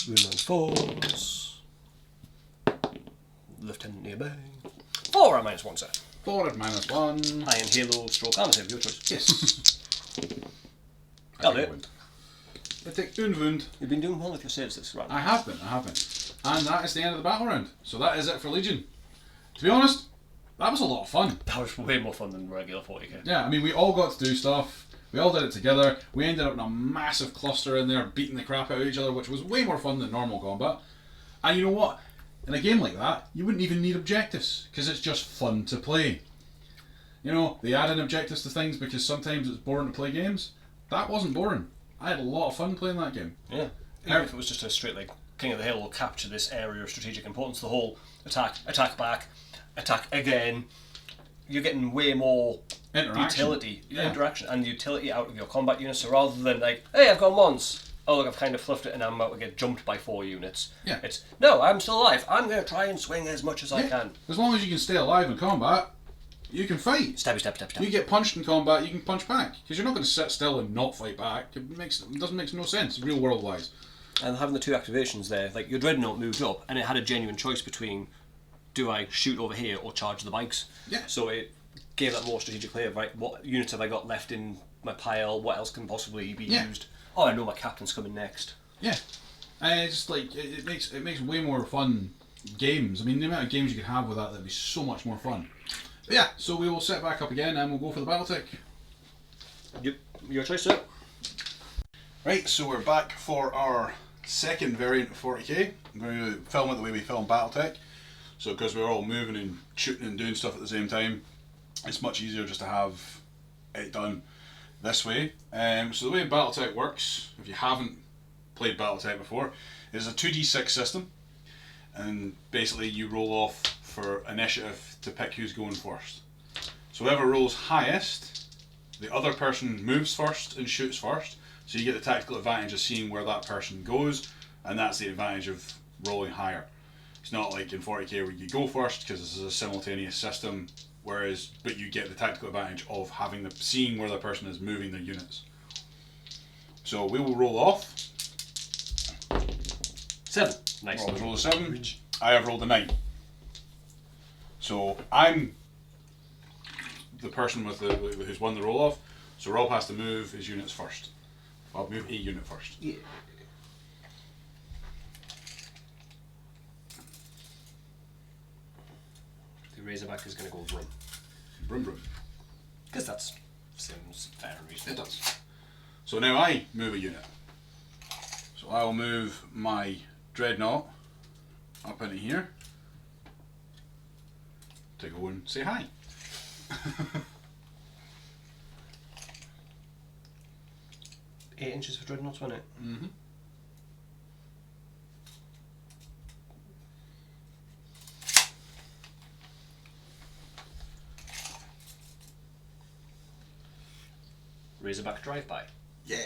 [SPEAKER 3] Wound on 4s. Lieutenant nearby. 4 and -1 set.
[SPEAKER 2] 4 at -1.
[SPEAKER 3] Iron Halo, stroke, armor save, your choice.
[SPEAKER 2] Yes.
[SPEAKER 3] That'll
[SPEAKER 2] I
[SPEAKER 3] do
[SPEAKER 2] take
[SPEAKER 3] it.
[SPEAKER 2] I take un wound.
[SPEAKER 3] You've been doing well with your saves this round.
[SPEAKER 2] I have been. And that is the end of the battle round. So that is it for Legion. To be honest, that was a lot of fun.
[SPEAKER 3] That was way more fun than regular 40k.
[SPEAKER 2] Yeah, I mean, we all got to do stuff. We all did it together. We ended up in a massive cluster in there, beating the crap out of each other, which was way more fun than normal combat. And you know what? In a game like that, you wouldn't even need objectives, because it's just fun to play. You know, they add in objectives to things because sometimes it's boring to play games. That wasn't boring. I had a lot of fun playing that game.
[SPEAKER 3] Yeah. Even if it was just a straight, like, King of the Hill will capture this area of strategic importance, the whole attack back, attack again. You're getting way more utility, interaction and utility out of your combat units. So rather than like, hey, I've gone once. Oh look, I've kind of fluffed it and I'm about to get jumped by 4 units.
[SPEAKER 2] Yeah.
[SPEAKER 3] It's no, I'm still alive. I'm going to try and swing as much as I can.
[SPEAKER 2] As long as you can stay alive in combat, you can fight.
[SPEAKER 3] Stabby.
[SPEAKER 2] You get punched in combat, you can punch back, because you're not going to sit still and not fight back. It doesn't make no sense, real world wise.
[SPEAKER 3] And having the 2 activations there, like your Dreadnought moved up and it had a genuine choice between, do I shoot over here or charge the bikes?
[SPEAKER 2] Yeah.
[SPEAKER 3] So it gave that more strategic play of, right, what units have I got left in my pile, what else can possibly be used? Oh, I know my captain's coming next.
[SPEAKER 2] Yeah. And it's just like, it makes way more fun games. I mean, the amount of games you could have with that'd be so much more fun. But yeah, so we will set back up again and we'll go for the Battletech.
[SPEAKER 3] Yep, your choice, sir.
[SPEAKER 2] Right, so we're back for our second variant of 40k. I'm going to film it the way we film Battletech. So because we're all moving and shooting and doing stuff at the same time, it's much easier just to have it done this way. So the way Battletech works, if you haven't played Battletech before, is a 2d6 system. And basically you roll off for initiative to pick who's going first. So whoever rolls highest, the other person moves first and shoots first. So you get the tactical advantage of seeing where that person goes, and that's the advantage of rolling higher. It's not like in 40k where you go first because this is a simultaneous system, but you get the tactical advantage of seeing where the person is moving their units. So we will roll off.
[SPEAKER 3] 7. Nice.
[SPEAKER 2] Roll a 7. I have rolled a 9. So I'm the person who's won the roll off. So Rob has to move his units first. I'll move a unit first.
[SPEAKER 3] Yeah. The Razorback is going to go Brum.
[SPEAKER 2] Brum.
[SPEAKER 3] Because that seems fair and reasonable.
[SPEAKER 2] It does. So now I move a unit. So I will move my Dreadnought up into here to go and say hi.
[SPEAKER 3] 8 inches for Dreadnoughts, wasn't it?
[SPEAKER 2] Mm-hmm.
[SPEAKER 3] Razorback drive-by.
[SPEAKER 2] Yeah.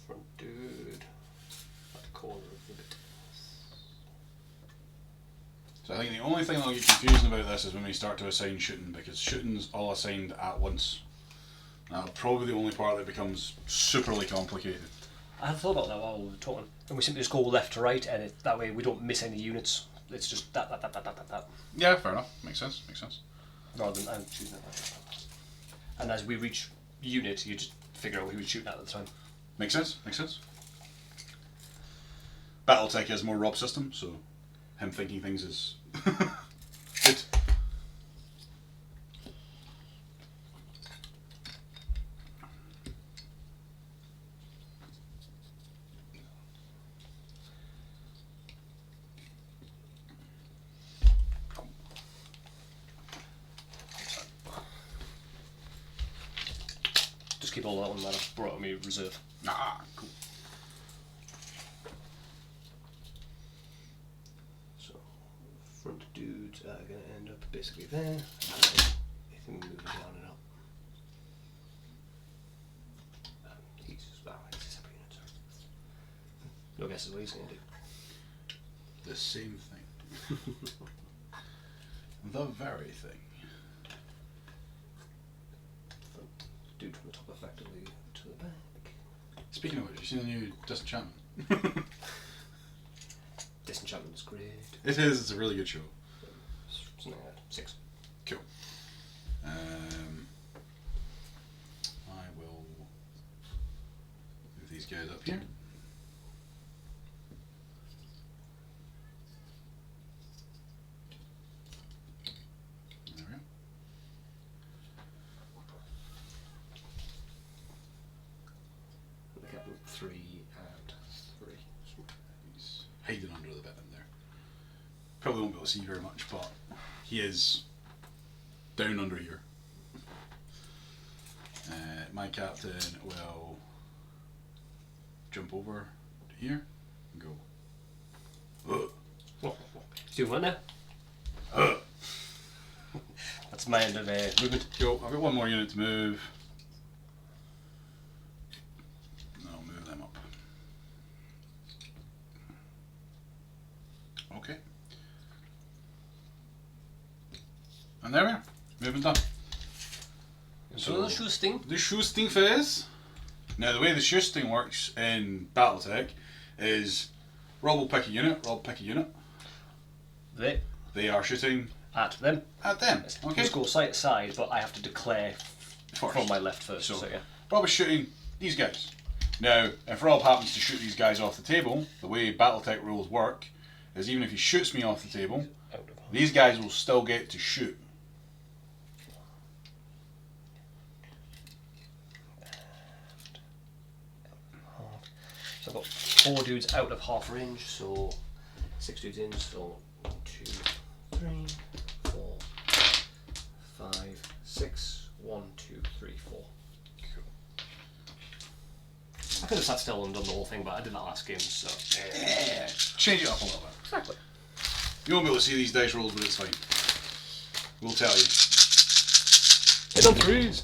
[SPEAKER 3] Front dude. At the corner of the bit.
[SPEAKER 2] So I think the only thing that'll get confusing about this is when we start to assign shooting, because shooting's all assigned at once. That'll probably be the only part that becomes superly complicated.
[SPEAKER 3] I had thought about that while we were talking. And we simply just go left to right, and that way we don't miss any units. It's just that.
[SPEAKER 2] Yeah, fair enough. Makes sense.
[SPEAKER 3] Rather than I'm shooting at that. And as we reach unit, you just figure out who we're shooting at the time.
[SPEAKER 2] Makes sense. Battletech has more Rob system, so him thinking things is good.
[SPEAKER 3] Just keep all that one that I've brought me reserve.
[SPEAKER 2] Ah, cool.
[SPEAKER 3] So, front dudes are going to end up basically there. And then if we move it down and up. No guesses what he's going to do.
[SPEAKER 4] The same thing. The very thing.
[SPEAKER 3] Dude from the top effectively to the back.
[SPEAKER 4] Speaking of which, you seen the new Disenchantment?
[SPEAKER 3] Disenchantment is great.
[SPEAKER 4] It is. It's a really good show.
[SPEAKER 3] Something like that. 6.
[SPEAKER 4] Cool. I will move these guys up here. There we go.
[SPEAKER 3] Look at 3 and 3.
[SPEAKER 4] He's hiding under the bit in there. Probably won't be able to see very much, but he is down under here. My captain will jump over to here and go.
[SPEAKER 3] He's doing what now? That's my end of movement.
[SPEAKER 4] Cool. I've got one more unit to move. I'll move them up. Okay. And there we are. Movement done.
[SPEAKER 3] So the Schussting.
[SPEAKER 4] The Schussting phase. Now the way the Schussting works in Battletech is Rob will pick a unit, Rob pick a unit. They are shooting
[SPEAKER 3] At them.
[SPEAKER 4] at them. Okay.
[SPEAKER 3] Let's go side to side, but I have to declare
[SPEAKER 4] First.
[SPEAKER 3] from my left first.
[SPEAKER 4] So,
[SPEAKER 3] So yeah.
[SPEAKER 4] Rob is shooting these guys. Now, if Rob happens to shoot these guys off the table, the way Battletech rules work is even if he shoots me off the table, these guys will still get to shoot.
[SPEAKER 3] So I've got 4 dudes out of half range, so 6 dudes in, so 1, 2, 3, 4, 5, 6. 1, 2, 3, 4.
[SPEAKER 4] Cool.
[SPEAKER 3] I could have sat still and done the whole thing, but I did that last game, so.
[SPEAKER 4] Yeah, change it up a little bit.
[SPEAKER 3] Exactly.
[SPEAKER 4] You won't be able to see these dice rolls, but it's fine. We'll tell you.
[SPEAKER 3] Hit on 3s.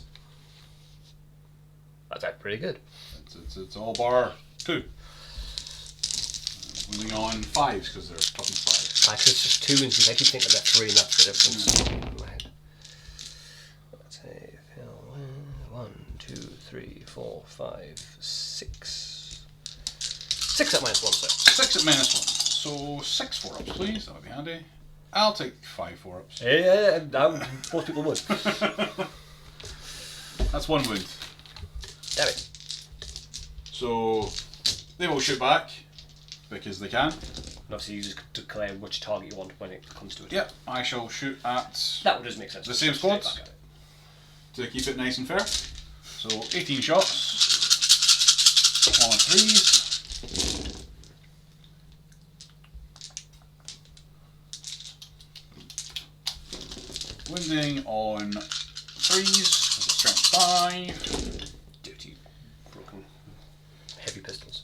[SPEAKER 3] That's actually pretty good.
[SPEAKER 4] It's all bar 2. Winning on 5s because they're fucking 5s.
[SPEAKER 3] Actually, it's just 2 and I keep thinking they're 3, and that's the difference. In my head. Let's say 1, 2, 3, 4, 5, 6. 6 at -1, sir.
[SPEAKER 4] 6 at -1. So 6 4-ups, please. That would be handy. I'll take 5 4-ups.
[SPEAKER 3] Yeah, most people would.
[SPEAKER 4] That's 1 wound.
[SPEAKER 3] Damn it.
[SPEAKER 4] So they will shoot back because they can.
[SPEAKER 3] And obviously, you just declare which target you want when it comes to it.
[SPEAKER 4] Yep, I shall shoot at
[SPEAKER 3] That would just make sense.
[SPEAKER 4] the same
[SPEAKER 3] Straight
[SPEAKER 4] squads
[SPEAKER 3] back at it.
[SPEAKER 4] to keep it nice and fair. So 18 shots on 3s. Wounding on 3s, strength 5.
[SPEAKER 3] Dirty, broken, heavy pistols.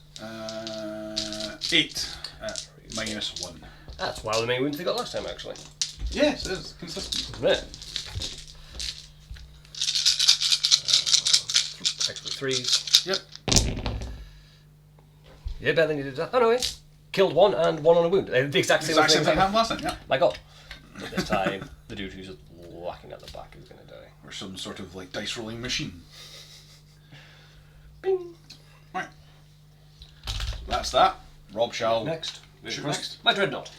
[SPEAKER 4] 8 at -1.
[SPEAKER 3] That's one of the main wounds they got last time, actually.
[SPEAKER 4] Yes, it is consistent.
[SPEAKER 3] Isn't it? Actually, 3s.
[SPEAKER 4] Yep.
[SPEAKER 3] Yeah, better than you did that. Oh no, wait. Killed 1 and 1 on a wound. The exact same
[SPEAKER 4] Exact same
[SPEAKER 3] thing
[SPEAKER 4] thing happened last time, yeah.
[SPEAKER 3] My god. But this time, the dude who's just whacking at the back is going to die.
[SPEAKER 4] Or some sort of like dice rolling machine.
[SPEAKER 3] Bing.
[SPEAKER 4] Right. So that's that. Rob shall
[SPEAKER 3] Next.
[SPEAKER 4] shoot
[SPEAKER 3] First,
[SPEAKER 4] next.
[SPEAKER 3] my dreadnought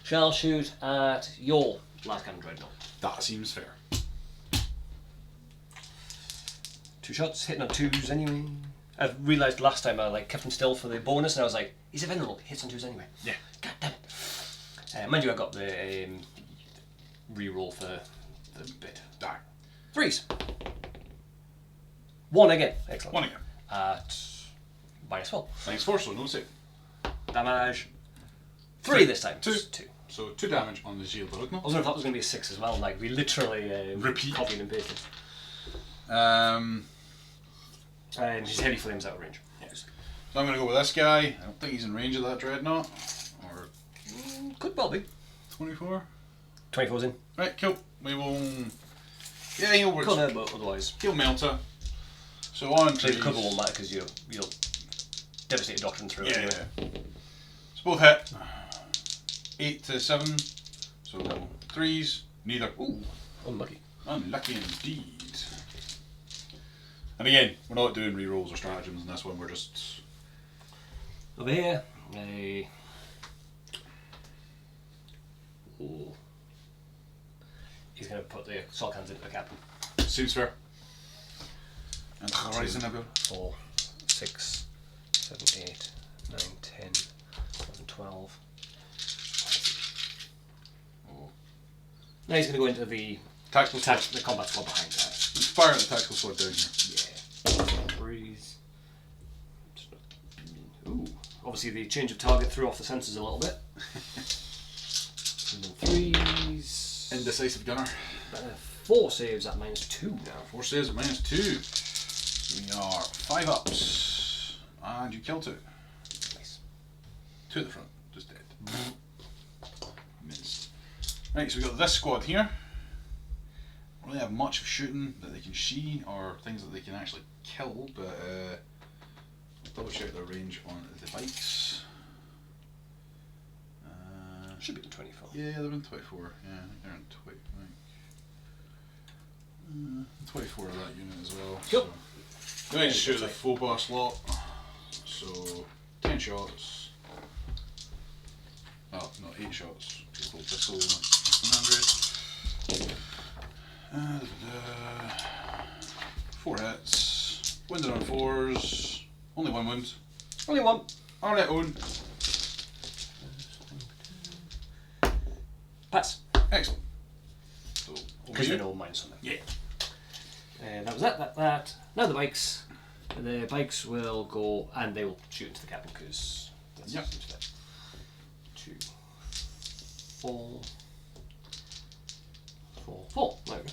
[SPEAKER 3] shall shoot at your Black Cannon dreadnought.
[SPEAKER 4] That seems fair.
[SPEAKER 3] 2 shots, hitting on 2s anyway. I realised last time I kept him still for the bonus, and I was like, he's a venerable, he hits on 2s anyway.
[SPEAKER 4] Yeah.
[SPEAKER 3] God damn it. Mind you, I got the re-roll for the bit.
[SPEAKER 4] Die.
[SPEAKER 3] 3s. 1 again. Excellent.
[SPEAKER 4] 1 again.
[SPEAKER 3] At -4.
[SPEAKER 4] -4, so no save.
[SPEAKER 3] Damage. 3 this time.
[SPEAKER 4] 2.
[SPEAKER 3] Just 2.
[SPEAKER 4] So 2 damage on the shield
[SPEAKER 3] I
[SPEAKER 4] original.
[SPEAKER 3] was wondering if that was going to be a 6 as well. Like we literally
[SPEAKER 4] Repeat.
[SPEAKER 3] copied and pasted. And his heavy flames out of range. Yes.
[SPEAKER 4] So I'm going to go with this guy. I don't think he's in range of that dreadnought. Or
[SPEAKER 3] Could well be.
[SPEAKER 4] 24.
[SPEAKER 3] 24's in.
[SPEAKER 4] Right, cool. We will. Yeah, he'll work.
[SPEAKER 3] Could but otherwise.
[SPEAKER 4] He'll melt her. So on
[SPEAKER 3] So the
[SPEAKER 4] 3s.
[SPEAKER 3] cover won't matter because you'll devastate a doctrine through it
[SPEAKER 4] Yeah,
[SPEAKER 3] anyway.
[SPEAKER 4] yeah. both hit. 8 to 7. So 3s, neither. Ooh,
[SPEAKER 3] Unlucky.
[SPEAKER 4] unlucky indeed. And again, we're not doing rerolls or stratagems in this one, we're just...
[SPEAKER 3] Over here, he's going to put the sock hands into the captain.
[SPEAKER 4] Seems fair. And Horizon Nebula.
[SPEAKER 3] 4, 6, 7, 8, 9, 10, 11, 12.
[SPEAKER 4] Oh.
[SPEAKER 3] Now he's going to go into the
[SPEAKER 4] Tactical squad.
[SPEAKER 3] the combat squad behind that.
[SPEAKER 4] Let's fire at the tactical squad down here.
[SPEAKER 3] Yeah. Breeze. Ooh. Obviously the change of target threw off the sensors a little bit. And then 3s.
[SPEAKER 4] Indecisive gunner.
[SPEAKER 3] 4 saves at -2 now.
[SPEAKER 4] 4 saves at -2. We are 5 ups. And you kill 2.
[SPEAKER 3] Nice.
[SPEAKER 4] 2 at the front. Just dead. Missed. Right, so we got this squad here. Don't really have much of shooting that they can see or things that they can actually kill, but I'll double check their range on the bikes.
[SPEAKER 3] Should be in 24.
[SPEAKER 4] Yeah, they're in 24. Yeah, I think they're in 24 of that unit as well.
[SPEAKER 3] Cool.
[SPEAKER 4] So, let's shoot the full boss lot. So 10 shots. Oh, no, 8 shots. Full pistol, 100. 4 hits. Wounded on 4s. Only 1 wound.
[SPEAKER 3] Only 1.
[SPEAKER 4] On it own.
[SPEAKER 3] Pass.
[SPEAKER 4] Excellent. So,
[SPEAKER 3] Because you know mine's something.
[SPEAKER 4] Yeah.
[SPEAKER 3] That was that. Now the bikes. The bikes will go and they will shoot into the captain because that's
[SPEAKER 4] Yep.
[SPEAKER 3] 2, 4, 4. There we go.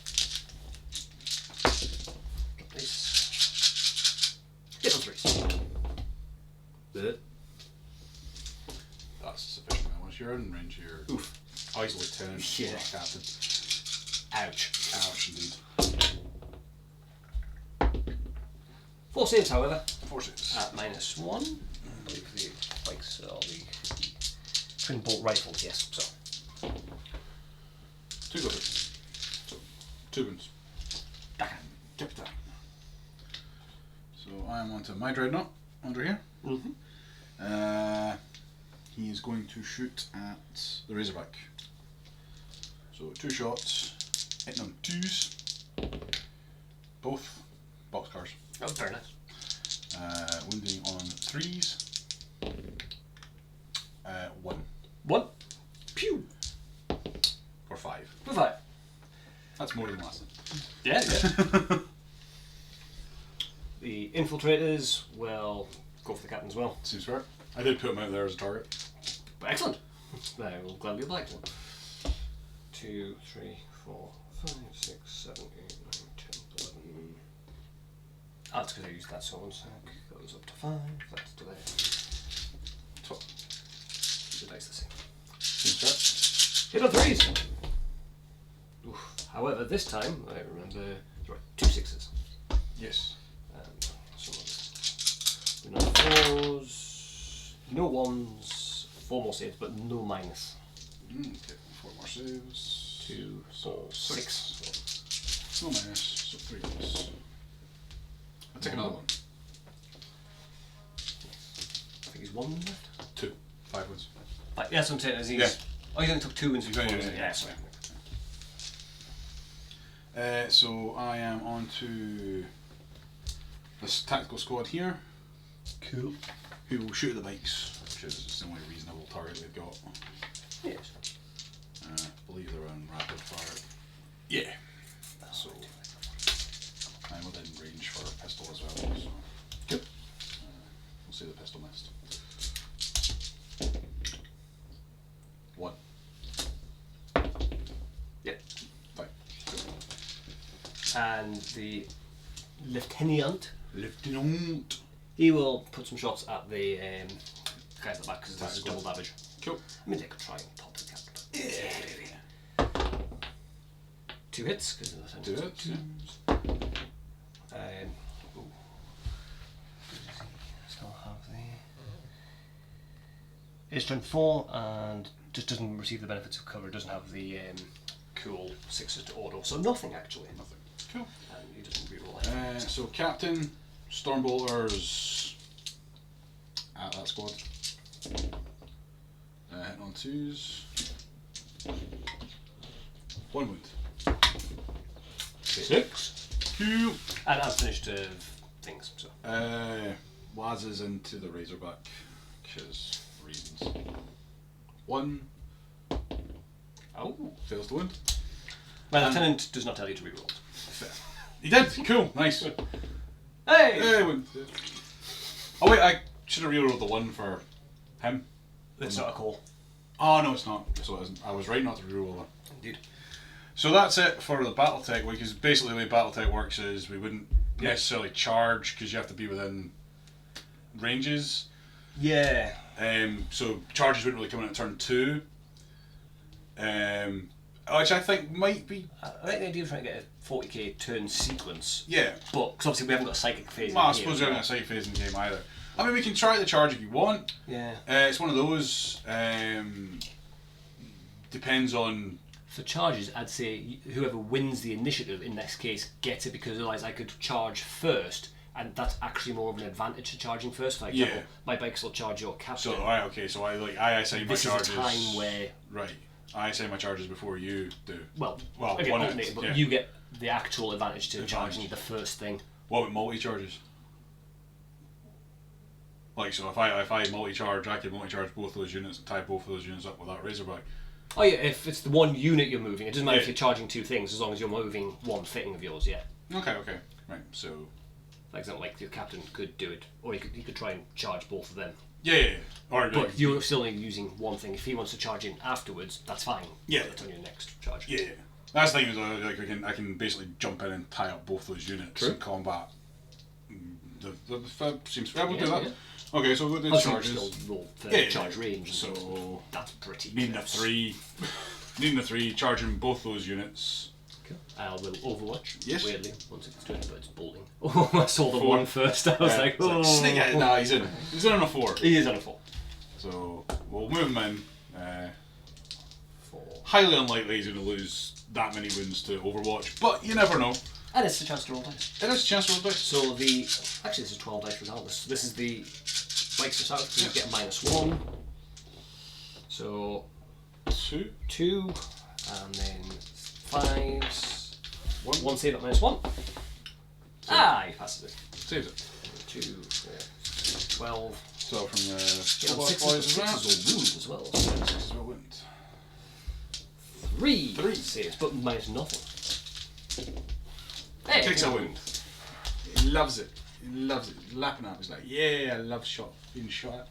[SPEAKER 3] Drop these. Hit on 3s. Good.
[SPEAKER 4] That's sufficient. Once you're in range, you're
[SPEAKER 3] Oof.
[SPEAKER 4] eyes lieutenant,
[SPEAKER 3] Yeah.
[SPEAKER 4] captain.
[SPEAKER 3] Ouch.
[SPEAKER 4] Ouch, indeed.
[SPEAKER 3] 4 saves, however,
[SPEAKER 4] 4 saves.
[SPEAKER 3] at -1. I believe the bikes are the twin bolt rifles, yes. So,
[SPEAKER 4] 2 go through. So, 2 wounds.
[SPEAKER 3] backhand.
[SPEAKER 4] Tip down. So I am onto my dreadnought under here.
[SPEAKER 3] Mm-hmm.
[SPEAKER 4] He is going to shoot at the Razorback. So 2 shots, hitting on 2s. Both boxcars.
[SPEAKER 3] Oh, very nice.
[SPEAKER 4] Wounding on 3s. 1
[SPEAKER 3] 1. Pew.
[SPEAKER 4] or 5.
[SPEAKER 3] For 5.
[SPEAKER 4] That's more than last time.
[SPEAKER 3] Yeah. The infiltrators will go for the captain as well.
[SPEAKER 4] Seems fair. I did put him out there as a target.
[SPEAKER 3] But excellent. I will gladly oblige them. 2, 3, 4, 5, 6, 7, 8, 9, 10, 11. Ah, that's because I used that sword sack. Goes up to 5. That's to there.
[SPEAKER 4] Top.
[SPEAKER 3] The dice the same.
[SPEAKER 4] Seems
[SPEAKER 3] Hit on 3s. Oof. However, this time I remember there were 2 6s.
[SPEAKER 4] fair. Yes.
[SPEAKER 3] And some others. No 4s, no 1s, 4 more saves, but no minus.
[SPEAKER 4] Okay, 4 more saves.
[SPEAKER 3] 2,
[SPEAKER 4] So
[SPEAKER 3] 4, 6.
[SPEAKER 4] No minus, so 3 plus. I'll take another one.
[SPEAKER 3] I think he's 1 left.
[SPEAKER 4] 2. 5 wins.
[SPEAKER 3] Right, yeah, that's what I'm saying. Is he's,
[SPEAKER 4] Yeah.
[SPEAKER 3] Oh, he only took 2 wins
[SPEAKER 4] He's
[SPEAKER 3] before.
[SPEAKER 4] only-
[SPEAKER 3] wasn't he? Yeah, sorry.
[SPEAKER 4] So I am on to this tactical squad here.
[SPEAKER 3] Cool.
[SPEAKER 4] Who will shoot at the bikes, which is the only reasonable target they've got.
[SPEAKER 3] Yes.
[SPEAKER 4] I believe they're on rapid fire. Yeah. So I'm within range for a pistol as well. So
[SPEAKER 3] Cool.
[SPEAKER 4] we'll see the pistol missed. 1.
[SPEAKER 3] Yep.
[SPEAKER 4] 5.
[SPEAKER 3] And the lieutenant,
[SPEAKER 4] Lieutenant.
[SPEAKER 3] he will put some shots at the guys at the back because this is
[SPEAKER 4] Cool.
[SPEAKER 3] double damage.
[SPEAKER 4] Cool.
[SPEAKER 3] Let me take a try and pop the captain.
[SPEAKER 4] Yeah.
[SPEAKER 3] 2 hits because of the
[SPEAKER 4] 2 hits. Yeah.
[SPEAKER 3] Ooh. Still have It's strength 4 and just doesn't receive the benefits of cover. It doesn't have the cool 6s to auto, so nothing actually.
[SPEAKER 2] Nothing. Cool.
[SPEAKER 3] And he doesn't reroll.
[SPEAKER 2] So Captain, Stormbolters at that squad. Hitting on 2s. 1 wound.
[SPEAKER 3] 6.
[SPEAKER 2] Cool.
[SPEAKER 3] And I'm finished things, so.
[SPEAKER 2] Wazes into the Razorback, because reasons. 1.
[SPEAKER 3] Oh.
[SPEAKER 2] Fails to wound.
[SPEAKER 3] My lieutenant does not tell you to reroll.
[SPEAKER 2] He did! Cool, nice.
[SPEAKER 3] Hey!
[SPEAKER 2] Hey, wound. Oh wait, I should have rerolled the 1 for him.
[SPEAKER 3] It's not a call.
[SPEAKER 2] Oh no, it's not. So it isn't. I was right not to reroll that.
[SPEAKER 3] Indeed.
[SPEAKER 2] So that's it for the Battletech, because basically the way Battletech works is we wouldn't necessarily charge because you have to be within ranges.
[SPEAKER 3] Yeah.
[SPEAKER 2] So charges wouldn't really come in at turn 2. Which I think might be.
[SPEAKER 3] I think the idea of trying to get a 40k turn sequence.
[SPEAKER 2] Yeah.
[SPEAKER 3] But, because obviously we haven't got a psychic phase
[SPEAKER 2] Well, I
[SPEAKER 3] in the
[SPEAKER 2] suppose
[SPEAKER 3] game.
[SPEAKER 2] we haven't got a psychic phase in the game either. I mean, we can try the charge if you want.
[SPEAKER 3] Yeah.
[SPEAKER 2] It's one of those. Depends on.
[SPEAKER 3] For charges, I'd say whoever wins the initiative in this case gets it, because otherwise I could charge first, and that's actually more of an advantage to charging first. For example, my bikes will charge your captain.
[SPEAKER 2] So okay, so I assign my charges.
[SPEAKER 3] This is a time where
[SPEAKER 2] I assign my charges before you do.
[SPEAKER 3] Well,
[SPEAKER 2] again,
[SPEAKER 3] one alternate, but you get the actual advantage to charging the first thing.
[SPEAKER 2] What about multi-charges? Like, so if I multi-charge, I can multi-charge both those units and tie both of those units up with that Razorback.
[SPEAKER 3] Oh yeah, if it's the one unit you're moving, it doesn't matter if you're charging 2 things, as long as you're moving one thing of yours, yeah.
[SPEAKER 2] Okay, right, so...
[SPEAKER 3] For example, like your captain could do it, or he could try and charge both of them.
[SPEAKER 2] Yeah. Or,
[SPEAKER 3] but you're still only using one thing. If he wants to charge in afterwards, that's fine.
[SPEAKER 2] Yeah.
[SPEAKER 3] That's on your next charge.
[SPEAKER 2] Yeah. That's the thing, is like I can basically jump in and tie up both those units in combat. The seems fair. We'll do that. Yeah. Okay, so we'll do the charges.
[SPEAKER 3] Still roll for charge range.
[SPEAKER 2] So
[SPEAKER 3] that's pretty.
[SPEAKER 2] Needing a 3, charging both those units.
[SPEAKER 3] Cool. I will Overwatch.
[SPEAKER 2] Yes.
[SPEAKER 3] Weirdly, once it's doing, but it's bolting. Oh, I saw the 1 first. I was like, oh.
[SPEAKER 2] Snake it. Nah, he's in. He's in on a 4.
[SPEAKER 3] He is on a 4.
[SPEAKER 2] So we'll move him in.
[SPEAKER 3] 4.
[SPEAKER 2] Highly unlikely he's going to lose that many wounds to Overwatch, but you never know.
[SPEAKER 3] And it's a chance to roll dice.
[SPEAKER 2] It is a chance to roll dice.
[SPEAKER 3] So actually this is 12 dice regardless. This is the bikes to start. You get a -1. So 2, and then 5s. 1 save at -1. He passes it.
[SPEAKER 2] Saves it.
[SPEAKER 3] 2, 4, 12.
[SPEAKER 2] So from the
[SPEAKER 3] 6 will wound as well.
[SPEAKER 2] 6 will wound.
[SPEAKER 3] 3 saves, but minus nothing. Hey,
[SPEAKER 2] takes a wound. He loves it. He loves it. He's lapping at him. He's like, yeah, I love being shot at.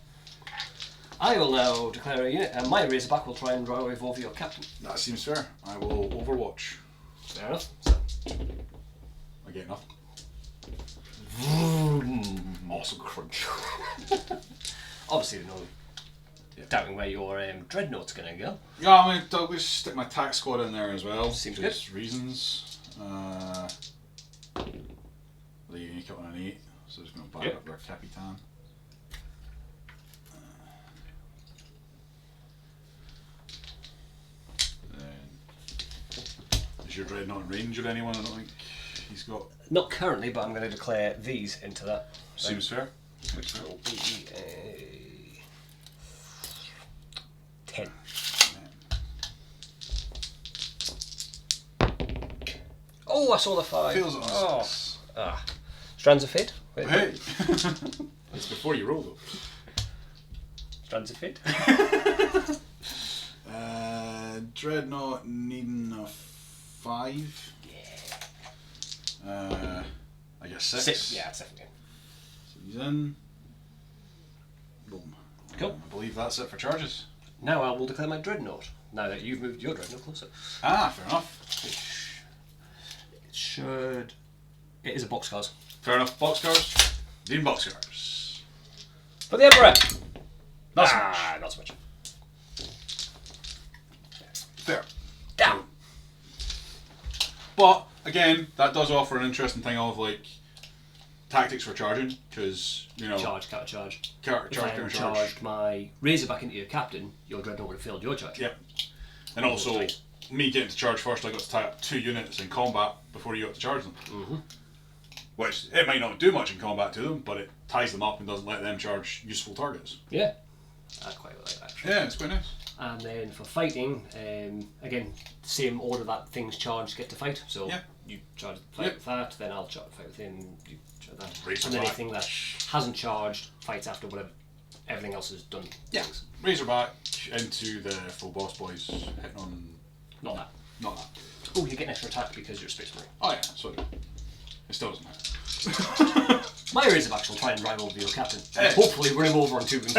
[SPEAKER 3] I will now declare a unit, and my Razorback will try and drive over your captain.
[SPEAKER 2] That seems fair. I will Overwatch.
[SPEAKER 3] Fair enough. So.
[SPEAKER 2] I get nothing.
[SPEAKER 3] Awesome crunch. Obviously, no doubting where your Dreadnought's going to go.
[SPEAKER 2] Yeah, I'm going to stick my tax squad in there as well.
[SPEAKER 3] Seems good.
[SPEAKER 2] Reasons. The unique on an 8, so it's going to back up their Capitan. Is your Dreadnought in range of anyone? I don't think he's got.
[SPEAKER 3] Not currently, but I'm going to declare these into that.
[SPEAKER 2] Seems fair.
[SPEAKER 3] Which will be a 10. Oh, I saw the 5.
[SPEAKER 2] Feels on
[SPEAKER 3] Strands of Fate. Wait.
[SPEAKER 2] Hey! It's before you roll though.
[SPEAKER 3] Strands of Fate.
[SPEAKER 2] Dreadnought needing a 5.
[SPEAKER 3] Yeah.
[SPEAKER 2] I guess 6.
[SPEAKER 3] Yeah, it's definitely.
[SPEAKER 2] So he's in. Boom.
[SPEAKER 3] Cool.
[SPEAKER 2] I believe that's it for charges.
[SPEAKER 3] Now I will declare my Dreadnought. Now that you've moved your Dreadnought closer.
[SPEAKER 2] Fair enough.
[SPEAKER 3] It should. It is a boxcars.
[SPEAKER 2] Fair enough. Boxcars. Needing boxcars.
[SPEAKER 3] For the Emperor!
[SPEAKER 2] Not so much.
[SPEAKER 3] Not so much.
[SPEAKER 2] Fair.
[SPEAKER 3] Down!
[SPEAKER 2] But, again, that does offer an interesting thing of, like, tactics for charging, because, you know...
[SPEAKER 3] Charge, counter-charge.
[SPEAKER 2] Charge,
[SPEAKER 3] if I hadn't charged my Razorback into your captain, your Dreadnought would have failed your charge.
[SPEAKER 2] Yep. And also, me getting to charge first, I got to tie up 2 units in combat before you got to charge them.
[SPEAKER 3] Mm-hmm.
[SPEAKER 2] Which, it might not do much in combat to them, but it ties them up and doesn't let them charge useful targets.
[SPEAKER 3] Yeah. I quite like that, actually.
[SPEAKER 2] Yeah, it's quite nice.
[SPEAKER 3] And then for fighting, again, same order that things charged get to fight. So you charge fight with that, then I'll fight with him, you charge that.
[SPEAKER 2] Razorback.
[SPEAKER 3] And then anything that hasn't charged fights after whatever everything else is done.
[SPEAKER 2] Yeah. Razorback into the full boss boys, hitting on...
[SPEAKER 3] Not that.
[SPEAKER 2] Not that.
[SPEAKER 3] Oh, you get an extra attack because you're a Space Marine.
[SPEAKER 2] Oh yeah, so it still doesn't matter.
[SPEAKER 3] My Razorbacks will try and drive over your captain.
[SPEAKER 2] Hey.
[SPEAKER 3] Hopefully run him over on 2 wounds.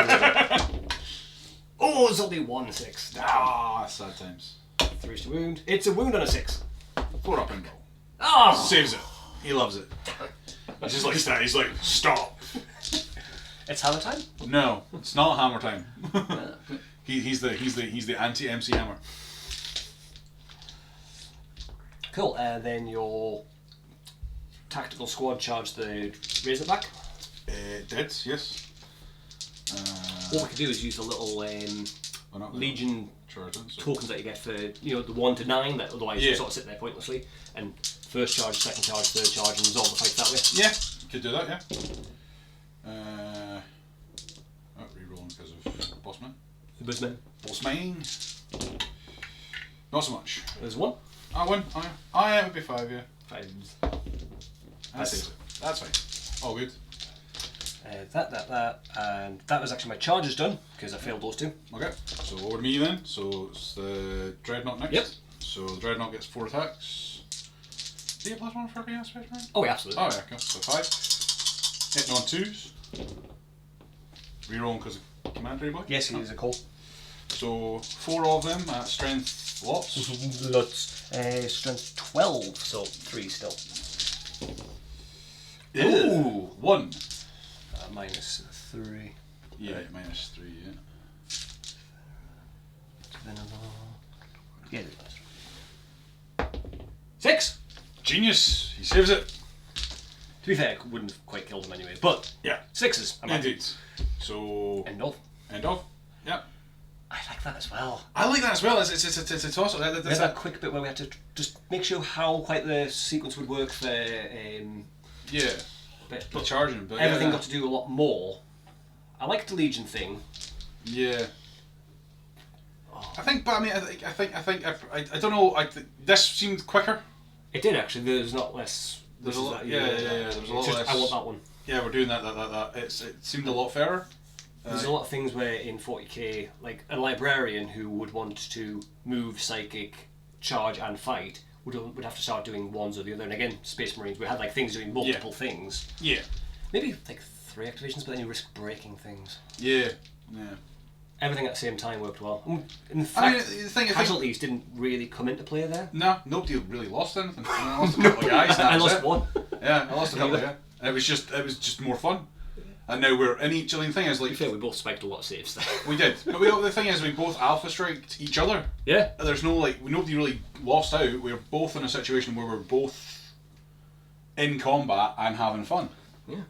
[SPEAKER 3] Oh, it's only 1-6.
[SPEAKER 2] Ah, sad times.
[SPEAKER 3] 3 to wound. It's a wound on a 6.
[SPEAKER 2] 4 up and go.
[SPEAKER 3] Oh!
[SPEAKER 2] Saves it. He loves it. He's just like that. He's like, stop.
[SPEAKER 3] It's hammer time?
[SPEAKER 2] No, it's not hammer time. he's the anti-MC Hammer.
[SPEAKER 3] Cool. Then your tactical squad charge the Razorback.
[SPEAKER 2] Dead, yes.
[SPEAKER 3] What we could do is use the little Legion tokens that you get for the 1 to 9 that otherwise you sort of sit there pointlessly, and first charge, second charge, third charge, and resolve the fight that way.
[SPEAKER 2] Yeah, could do that. Yeah. Rerolling because of Bossman.
[SPEAKER 3] The Buzzman.
[SPEAKER 2] Bossman. Not so much.
[SPEAKER 3] There's 1.
[SPEAKER 2] I won. Oh yeah, it would be 5. Yeah.
[SPEAKER 3] 5.
[SPEAKER 2] That's fine. All good.
[SPEAKER 3] That, and that was actually my charges done because I failed those 2.
[SPEAKER 2] Okay, so over to me then. So it's the Dreadnought next.
[SPEAKER 3] Yep.
[SPEAKER 2] So the Dreadnought gets 4 attacks. Do you +1 for being a Space Marine?
[SPEAKER 3] Oh, yeah, absolutely.
[SPEAKER 2] Oh yeah, cool. So 5. Hitting on 2s. Rerolling because of commander boy?
[SPEAKER 3] Yes, he is a call.
[SPEAKER 2] So 4 of them at strength lots.
[SPEAKER 3] Lots. Strength 12, so 3 still.
[SPEAKER 2] Ooh, 1.
[SPEAKER 3] -3.
[SPEAKER 2] Yeah, -3, yeah.
[SPEAKER 3] Yeah, 6!
[SPEAKER 2] Genius! He saves it.
[SPEAKER 3] To be fair, it wouldn't have quite killed him anyway, but
[SPEAKER 2] Yeah.
[SPEAKER 3] 6s.
[SPEAKER 2] Indeed. So...
[SPEAKER 3] End of.
[SPEAKER 2] End of. Yeah.
[SPEAKER 3] I like that as well.
[SPEAKER 2] I like that as well. It's a toss-up.
[SPEAKER 3] There's that quick bit where we had to just make sure how quite the sequence would work for...
[SPEAKER 2] Yeah.
[SPEAKER 3] but
[SPEAKER 2] charging, but
[SPEAKER 3] everything got to do a lot more. I like the Legion thing.
[SPEAKER 2] Yeah. I think, but I mean, I don't know. This seemed quicker.
[SPEAKER 3] It did actually. There's not less.
[SPEAKER 2] There's a lot. Yeah. There was a lot less.
[SPEAKER 3] I want that one.
[SPEAKER 2] Yeah, we're doing that. It seemed a lot fairer.
[SPEAKER 3] There's a lot of things where in 40k, like a librarian who would want to move psychic, charge, and fight would have to start doing ones or the other. And again, Space Marines, we had like things doing multiple things.
[SPEAKER 2] Yeah.
[SPEAKER 3] Maybe like 3 activations, but then you risk breaking things.
[SPEAKER 2] Yeah.
[SPEAKER 3] Everything at the same time worked well. In fact, casualties didn't really come into play there.
[SPEAKER 2] No, nobody really lost anything. I lost a couple of guys.
[SPEAKER 3] I lost 1.
[SPEAKER 2] Yeah, I lost a couple. Yeah. It was just more fun. And now we're in each. The thing is, like,
[SPEAKER 3] to be fair, we both spiked a lot of saves there.
[SPEAKER 2] We did, but the thing is, we both alpha striked each other.
[SPEAKER 3] Yeah.
[SPEAKER 2] There's no nobody really lost out. We were both in a situation where we're both in combat and having fun.
[SPEAKER 3] Yeah.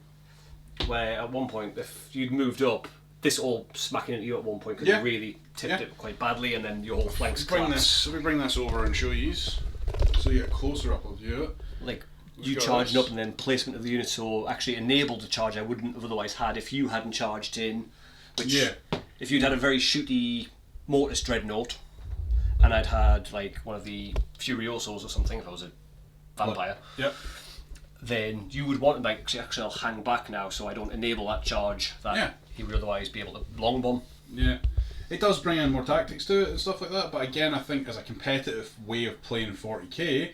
[SPEAKER 3] Where at one point, if you'd moved up, this all smacking at you at one point could have really tipped it quite badly, and then your whole flanks collapsed.
[SPEAKER 2] Let me bring this over and show you, so you get a closer up of view.
[SPEAKER 3] Like you charging up and then placement of the unit, so actually enabled a charge I wouldn't have otherwise had if you hadn't charged in. Which, if you'd had a very shooty Mortis Dreadnought, and I'd had like one of the Furiosos or something, if I was a vampire.
[SPEAKER 2] Yep.
[SPEAKER 3] Then you would want to like actually I'll hang back now so I don't enable that charge that he would otherwise be able to long bomb.
[SPEAKER 2] Yeah. It does bring in more tactics to it and stuff like that, but again I think as a competitive way of playing 40k,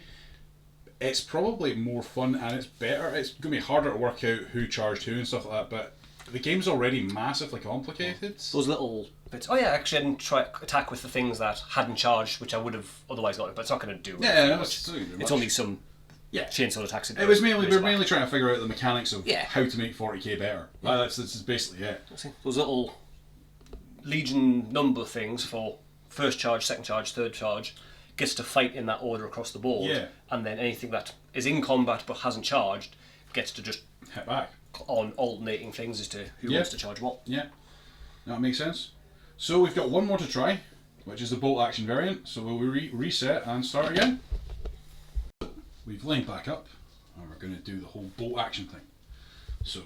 [SPEAKER 2] it's probably more fun and it's better. It's going to be harder to work out who charged who and stuff like that, but the game's already massively complicated.
[SPEAKER 3] Those little bits. Oh yeah, actually I didn't try attack with the things that hadn't charged, which I would have otherwise got, but it's not going to do. It's only some chainsaw attacks.
[SPEAKER 2] It was mainly we're mainly trying to figure out the mechanics of how to make 40k better. That's basically it.
[SPEAKER 3] Those little Legion number things for first charge, second charge, third charge gets to fight in that order across the board, and then anything that is in combat but hasn't charged gets to just
[SPEAKER 4] hit back.
[SPEAKER 3] On alternating things as to who wants to charge what.
[SPEAKER 4] Yeah, that makes sense. So we've got one more to try, which is the bolt action variant. So we'll reset and start again. We've lined back up, and we're going to do the whole bolt action thing. So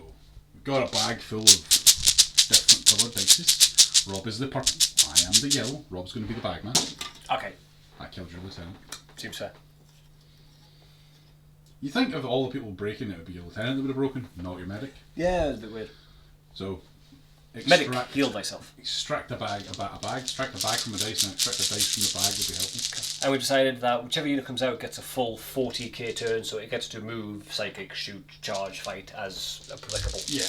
[SPEAKER 4] we've got a bag full of different coloured dice. Rob is the purple. I am the yellow. Rob's going to be the bagman.
[SPEAKER 3] Okay.
[SPEAKER 4] I killed your lieutenant.
[SPEAKER 3] Seems fair.
[SPEAKER 4] You think of all the people breaking, it would be your lieutenant that would have broken, not your medic.
[SPEAKER 3] Yeah, it's a bit weird.
[SPEAKER 4] So,
[SPEAKER 3] Medic, heal thyself.
[SPEAKER 4] Extract a bag from a dice and extract a dice from the bag would be helpful.
[SPEAKER 3] And we decided that whichever unit comes out gets a full 40k turn, so it gets to move, psychic, shoot, charge, fight as applicable.
[SPEAKER 4] Yeah.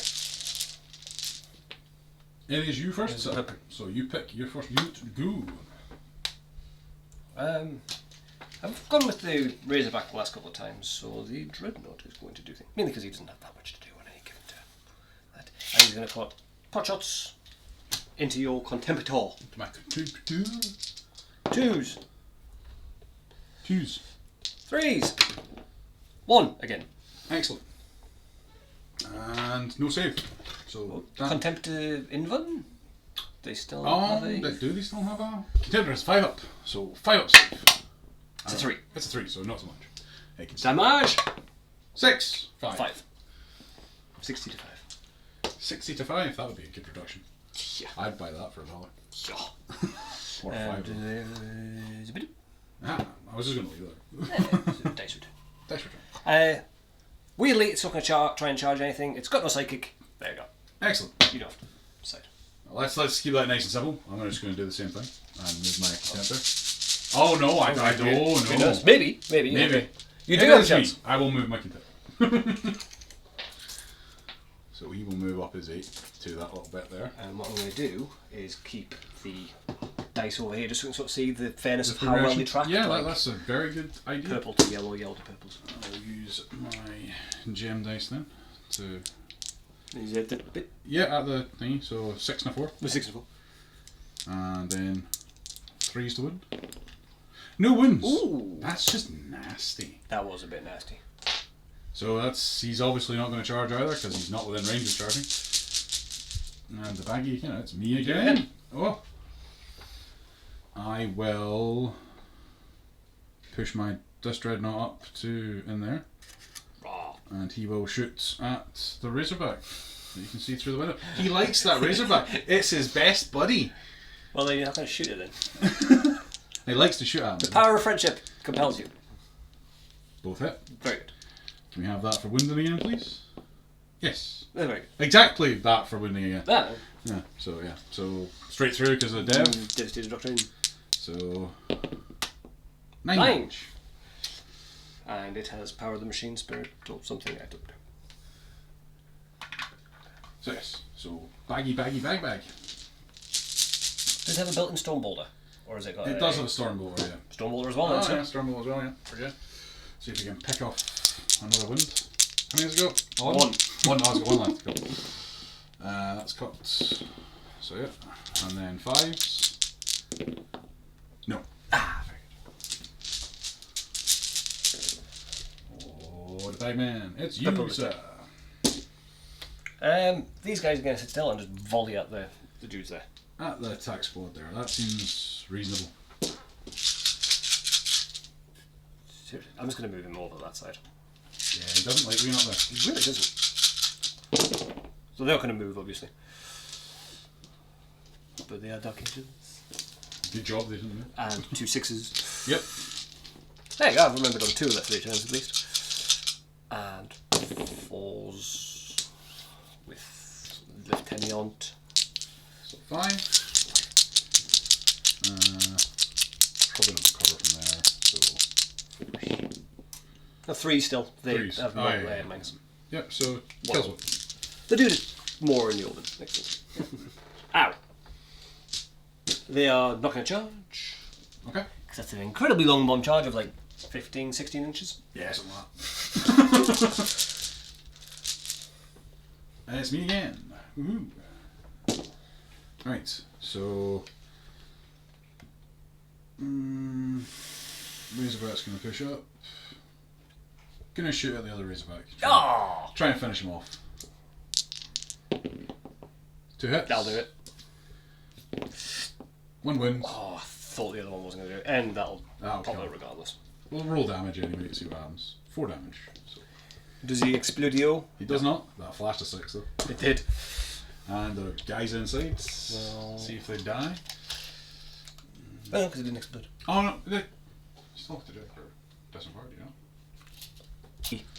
[SPEAKER 4] It is you first, so you pick your first unit. Go.
[SPEAKER 3] I've gone with the Razorback the last couple of times, so the Dreadnought is going to do things. Mainly because he doesn't have that much to do on any given turn. And he's going to put pot shots into your Contemptor.
[SPEAKER 4] To my Contemptor.
[SPEAKER 3] Twos.
[SPEAKER 4] Twos.
[SPEAKER 3] Threes. One again.
[SPEAKER 4] Excellent. And no save. So
[SPEAKER 3] Contemptor Invuln? They still have a...
[SPEAKER 4] Do they still have a... Contemptor has 5 up. So 5 up save.
[SPEAKER 3] It's a 3.
[SPEAKER 4] It's a 3, so not so much.
[SPEAKER 3] Damage!
[SPEAKER 4] 6.
[SPEAKER 3] 5. 60 to 5.
[SPEAKER 4] 60 to 5, that would be a good reduction.
[SPEAKER 3] Yeah.
[SPEAKER 4] I'd buy that for $1.
[SPEAKER 3] Yeah.
[SPEAKER 4] Or 5.
[SPEAKER 3] Zibidoo.
[SPEAKER 4] I was just going to leave that.
[SPEAKER 3] Dice return.
[SPEAKER 4] Dice return.
[SPEAKER 3] Weirdly, it's not going to try and charge anything. It's got no psychic. There you go.
[SPEAKER 4] Excellent.
[SPEAKER 3] You don't have to decide.
[SPEAKER 4] Let's keep that nice and simple. I'm just going to do the same thing and move my Contemptor. Oh no, I don't know.
[SPEAKER 3] Maybe. You do have a chance.
[SPEAKER 4] I will move my Contemptor. So he will move up his 8 to that little bit there.
[SPEAKER 3] And what I'm going to do is keep the dice over here just so we can sort of see the fairness of how well they track.
[SPEAKER 4] Yeah, that's a very good idea.
[SPEAKER 3] Purple to yellow, yellow to purples.
[SPEAKER 4] I'll use my gem dice then to...
[SPEAKER 3] Is it the bit?
[SPEAKER 4] Yeah, at the thingy, so 6 and a 4.
[SPEAKER 3] 6 and 4.
[SPEAKER 4] And then 3s to win. No wins!
[SPEAKER 3] Ooh!
[SPEAKER 4] That's just nasty.
[SPEAKER 3] That was a bit nasty.
[SPEAKER 4] So he's obviously not going to charge either because he's not within range of charging. And the baggy, it's me again. Oh! I will push my Dust Dreadnought up to in there. And he will shoot at the Razorback that you can see through the window. He likes that Razorback. It's his best buddy.
[SPEAKER 3] Well, then you're not going to shoot it then.
[SPEAKER 4] He likes to shoot at him.
[SPEAKER 3] The power of friendship compels you.
[SPEAKER 4] Both hit.
[SPEAKER 3] Very good.
[SPEAKER 4] Can we have that for wounding again, please? Yes.
[SPEAKER 3] Very good.
[SPEAKER 4] Exactly that for wounding again.
[SPEAKER 3] Yeah.
[SPEAKER 4] Yeah. So straight through because of the dev.
[SPEAKER 3] Devastated Doctrine.
[SPEAKER 4] So
[SPEAKER 3] 9.
[SPEAKER 4] damage.
[SPEAKER 3] And it has Power of the Machine Spirit or something, I don't know.
[SPEAKER 4] So yes. So bag.
[SPEAKER 3] Does it have a built-in Storm Boulder? Or has it got
[SPEAKER 4] It does have a Storm Boulder, yeah.
[SPEAKER 3] Storm Boulder as well, then,
[SPEAKER 4] yeah, Storm Boulder as well, yeah. Forget. See if we can pick off another wind. How many has it got?
[SPEAKER 3] One.
[SPEAKER 4] One. Oh, it's got one left. Cool. That's cut. So yeah. And then 5s. No.
[SPEAKER 3] Very good.
[SPEAKER 4] Oh, the bagman. It's you, sir.
[SPEAKER 3] These guys are going to sit still and just volley at the dudes there.
[SPEAKER 4] At the attack squad there. That seems reasonable.
[SPEAKER 3] I'm just going to move him over that side.
[SPEAKER 4] Yeah, he doesn't like being up there.
[SPEAKER 3] He really doesn't. So they're not going to move, obviously. But they are Dark Angels.
[SPEAKER 4] Good job, they didn't move.
[SPEAKER 3] And 2 6s.
[SPEAKER 4] Yep.
[SPEAKER 3] There you go, I've remembered on 2 of the 3 turns at least. And 4s with Lieutenant.
[SPEAKER 4] So 5. Probably not cover from there. So 4s.
[SPEAKER 3] No, 3 still. They
[SPEAKER 4] 3s.
[SPEAKER 3] have more landmines.
[SPEAKER 4] Yep, so kills one.
[SPEAKER 3] The dude is more in the open. Excellent. Ow. They are not going to charge.
[SPEAKER 4] Okay.
[SPEAKER 3] Because that's an incredibly long bomb charge of like 15, 16 inches.
[SPEAKER 4] Yeah, something like that. And it's me again. Woohoo. Right, so Razorback's going to push up.
[SPEAKER 2] Gonna shoot at the other Razorback.
[SPEAKER 3] Oh!
[SPEAKER 2] Try and finish him off. 2 hits.
[SPEAKER 3] That'll do it.
[SPEAKER 2] 1 wound.
[SPEAKER 3] Oh, I thought the other one wasn't going to do it. And that'll
[SPEAKER 2] That'll
[SPEAKER 3] pop
[SPEAKER 2] kill.
[SPEAKER 3] out regardless.
[SPEAKER 2] We'll roll damage anyway to see what happens. 4 damage. So.
[SPEAKER 3] Does he explodio?
[SPEAKER 2] He does not. That flashed a 6 though.
[SPEAKER 3] It did.
[SPEAKER 2] And there are guys inside.
[SPEAKER 3] Well-
[SPEAKER 2] See if they die.
[SPEAKER 3] Oh, no, because it didn't explode.
[SPEAKER 2] Oh no, they still have to do it for doesn't work, you know.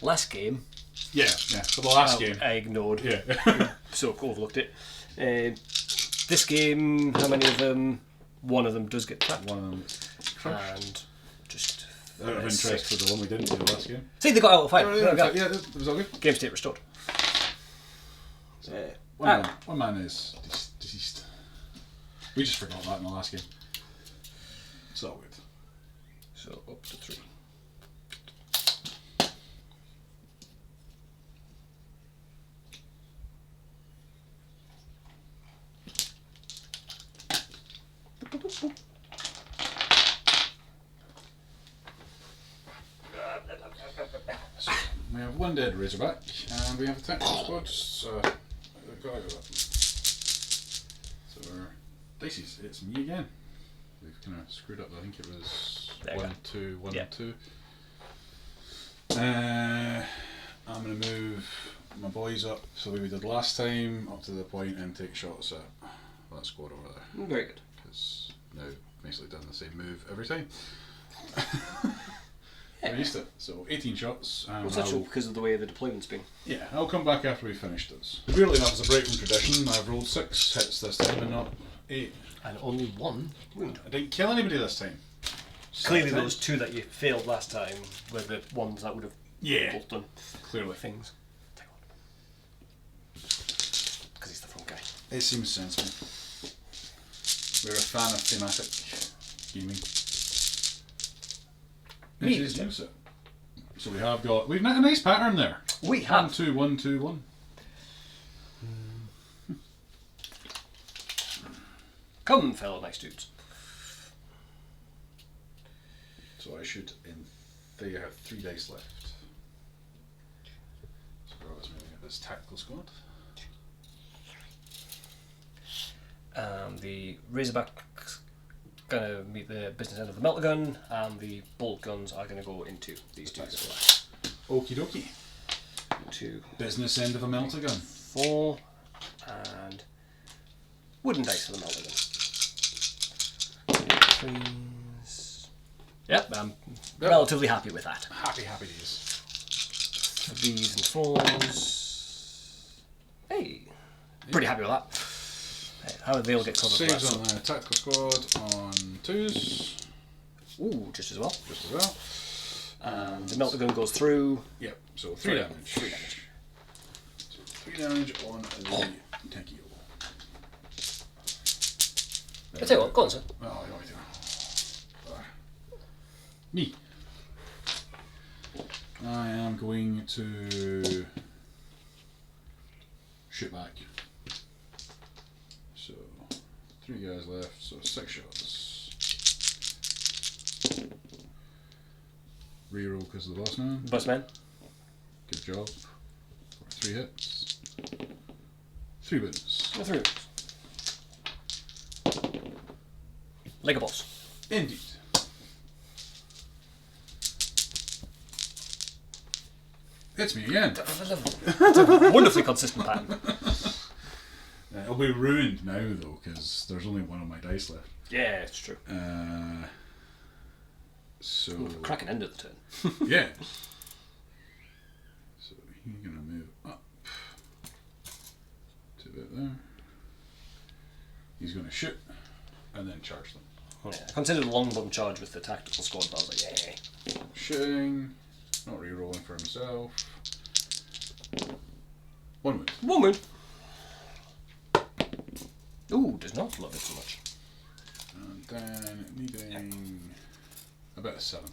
[SPEAKER 3] Last game.
[SPEAKER 2] Yeah. For the last game.
[SPEAKER 3] I ignored.
[SPEAKER 2] Yeah.
[SPEAKER 3] So overlooked it. This game, how many of them? One of them does get trapped.
[SPEAKER 2] One of them crushed.
[SPEAKER 3] And just.
[SPEAKER 2] Out of interest for the one we didn't do the last game.
[SPEAKER 3] See, they got out of fight. There we go.
[SPEAKER 2] Yeah, it was all good.
[SPEAKER 3] Game state restored.
[SPEAKER 2] One man is deceased. We just forgot that in the last game. It's all good.
[SPEAKER 3] So up to 3.
[SPEAKER 2] So we have 1 dead Razorback, and we have a tactical squad. So we're Dicey's. It's me again. We've kind of screwed up. I think it was
[SPEAKER 3] There you
[SPEAKER 2] 1,
[SPEAKER 3] go.
[SPEAKER 2] 2, 1,
[SPEAKER 3] Yeah.
[SPEAKER 2] 2. I'm going to move my boys up so we did last time, up to the point, and take shots at that squad over there.
[SPEAKER 3] Very good.
[SPEAKER 2] Because now basically done the same move every time. We're used to it. So 18 shots. And
[SPEAKER 3] Well, it's actually because of the way the deployment's been.
[SPEAKER 2] yeah, I'll come back after we finish this. Weirdly enough, as a break from tradition, I've rolled 6 hits this time and not 8.
[SPEAKER 3] And only 1 wound.
[SPEAKER 2] I didn't kill anybody this time.
[SPEAKER 3] Clearly,
[SPEAKER 2] Sad
[SPEAKER 3] those 2 that you failed last time were the ones that would have both done
[SPEAKER 2] clearly.
[SPEAKER 3] things. Because he's the front guy.
[SPEAKER 2] It seems sensible. We're a fan of thematic gaming.
[SPEAKER 3] Me,
[SPEAKER 2] It is use it. So we've got a nice pattern there.
[SPEAKER 3] We
[SPEAKER 2] 1,
[SPEAKER 3] have.
[SPEAKER 2] 2, 1, 2, 1.
[SPEAKER 3] Come, fellow nice dudes.
[SPEAKER 2] So I should, in theory, have 3 dice left. So let's moving at this tactical squad.
[SPEAKER 3] The Razorback's going to meet the business end of the melter gun, and the bolt guns are going to go into these 2.
[SPEAKER 2] Okie dokie.
[SPEAKER 3] 2,
[SPEAKER 2] Business end of a melter gun.
[SPEAKER 3] 4, and wooden dice for the melter gun. 3s. Yep, I'm relatively happy with that.
[SPEAKER 2] Happy days.
[SPEAKER 3] 3s and 4s. Hey, pretty happy with that. How they'll get covered for
[SPEAKER 2] Saves
[SPEAKER 3] that.
[SPEAKER 2] on the tactical squad on 2s.
[SPEAKER 3] Ooh, just as well.
[SPEAKER 2] Just as well.
[SPEAKER 3] And the melter gun goes through.
[SPEAKER 2] Yep, so 3 damage.
[SPEAKER 3] 3 damage.
[SPEAKER 2] So 3 damage on the Tekio.
[SPEAKER 3] I tell you what, go on, sir.
[SPEAKER 2] Oh, you want me to? Me. I am going to shoot back. So 3 guys left, so 6 shots. Reroll because of the boss man.
[SPEAKER 3] Boss man.
[SPEAKER 2] Good job. 3 hits. 3 wounds.
[SPEAKER 3] 3 like a boss.
[SPEAKER 2] Indeed. It's me again.
[SPEAKER 3] It's a wonderfully consistent pattern.
[SPEAKER 2] It'll be ruined now though, because there's only 1 on my dice left.
[SPEAKER 3] Yeah, it's true.
[SPEAKER 2] So
[SPEAKER 3] Cracking end of the turn.
[SPEAKER 2] yeah. So he's gonna move up to about there. He's gonna shoot and then charge them.
[SPEAKER 3] Yeah, I considered a long button charge with the tactical squad, but I was like, yeah.
[SPEAKER 2] Shooting, not re-rolling for himself. 1 wound.
[SPEAKER 3] 1 wound. Ooh, does not love it so much.
[SPEAKER 2] And then needing about a 7.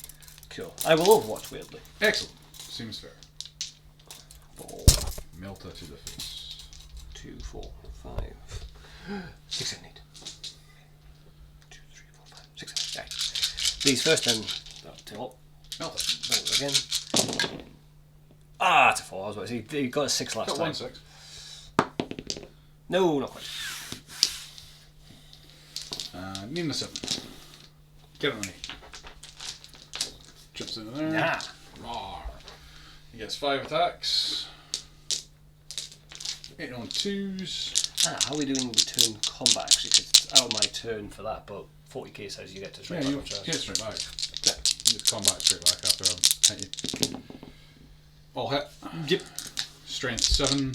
[SPEAKER 3] Cool. I will overwatch weirdly.
[SPEAKER 2] Excellent. Seems fair.
[SPEAKER 3] 4,
[SPEAKER 2] Melta to the face.
[SPEAKER 3] 2, 4, 5, 6, 7, 8. 2, 3, 4, 5, 6, 7, 8. These first then, tail up.
[SPEAKER 2] Melta.
[SPEAKER 3] Again. Ah, it's a 4. I was about to say, he got a 6 last
[SPEAKER 2] Got
[SPEAKER 3] time.
[SPEAKER 2] 1 6.
[SPEAKER 3] No, not quite.
[SPEAKER 2] Need a 7. Get it on 8. Jumps into there.
[SPEAKER 3] Nah.
[SPEAKER 2] Roar. He gets 5 attacks. 8 on 2s.
[SPEAKER 3] How are we doing return combat actually? Because it's out of my turn for that, but 40k says you get to straight
[SPEAKER 2] Yeah,
[SPEAKER 3] back
[SPEAKER 2] you
[SPEAKER 3] on charge.
[SPEAKER 2] get straight back. Yeah. You just come back straight back after I hit you. All hit.
[SPEAKER 3] Yep.
[SPEAKER 2] Strength 7.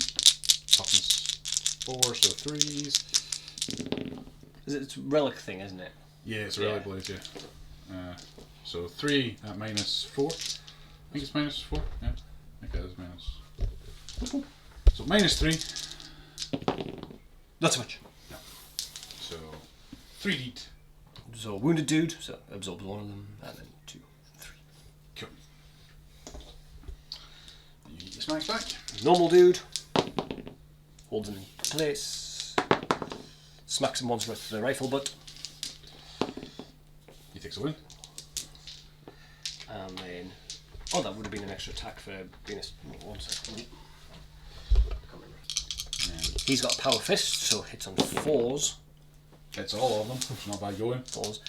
[SPEAKER 2] Toughness 4, so 3s.
[SPEAKER 3] It's a relic thing, isn't it?
[SPEAKER 2] Yeah, it's a relic blade, yeah. So 3 at minus 4. I think it's minus 4. Yeah, I think it is minus. So minus 3.
[SPEAKER 3] Not so much.
[SPEAKER 2] No. So 3 heat.
[SPEAKER 3] So wounded dude, so absorbs one of them, and then 2, 3.
[SPEAKER 2] Cool. You get your smacks back.
[SPEAKER 3] Normal dude, holds him in place, smacks him once with the rifle butt,
[SPEAKER 2] He takes a win.
[SPEAKER 3] and then that would have been an extra attack for being a 1 second. He's got a power fist, so hits on 4s.
[SPEAKER 2] It's all of them. It's not bad going.
[SPEAKER 3] 4s,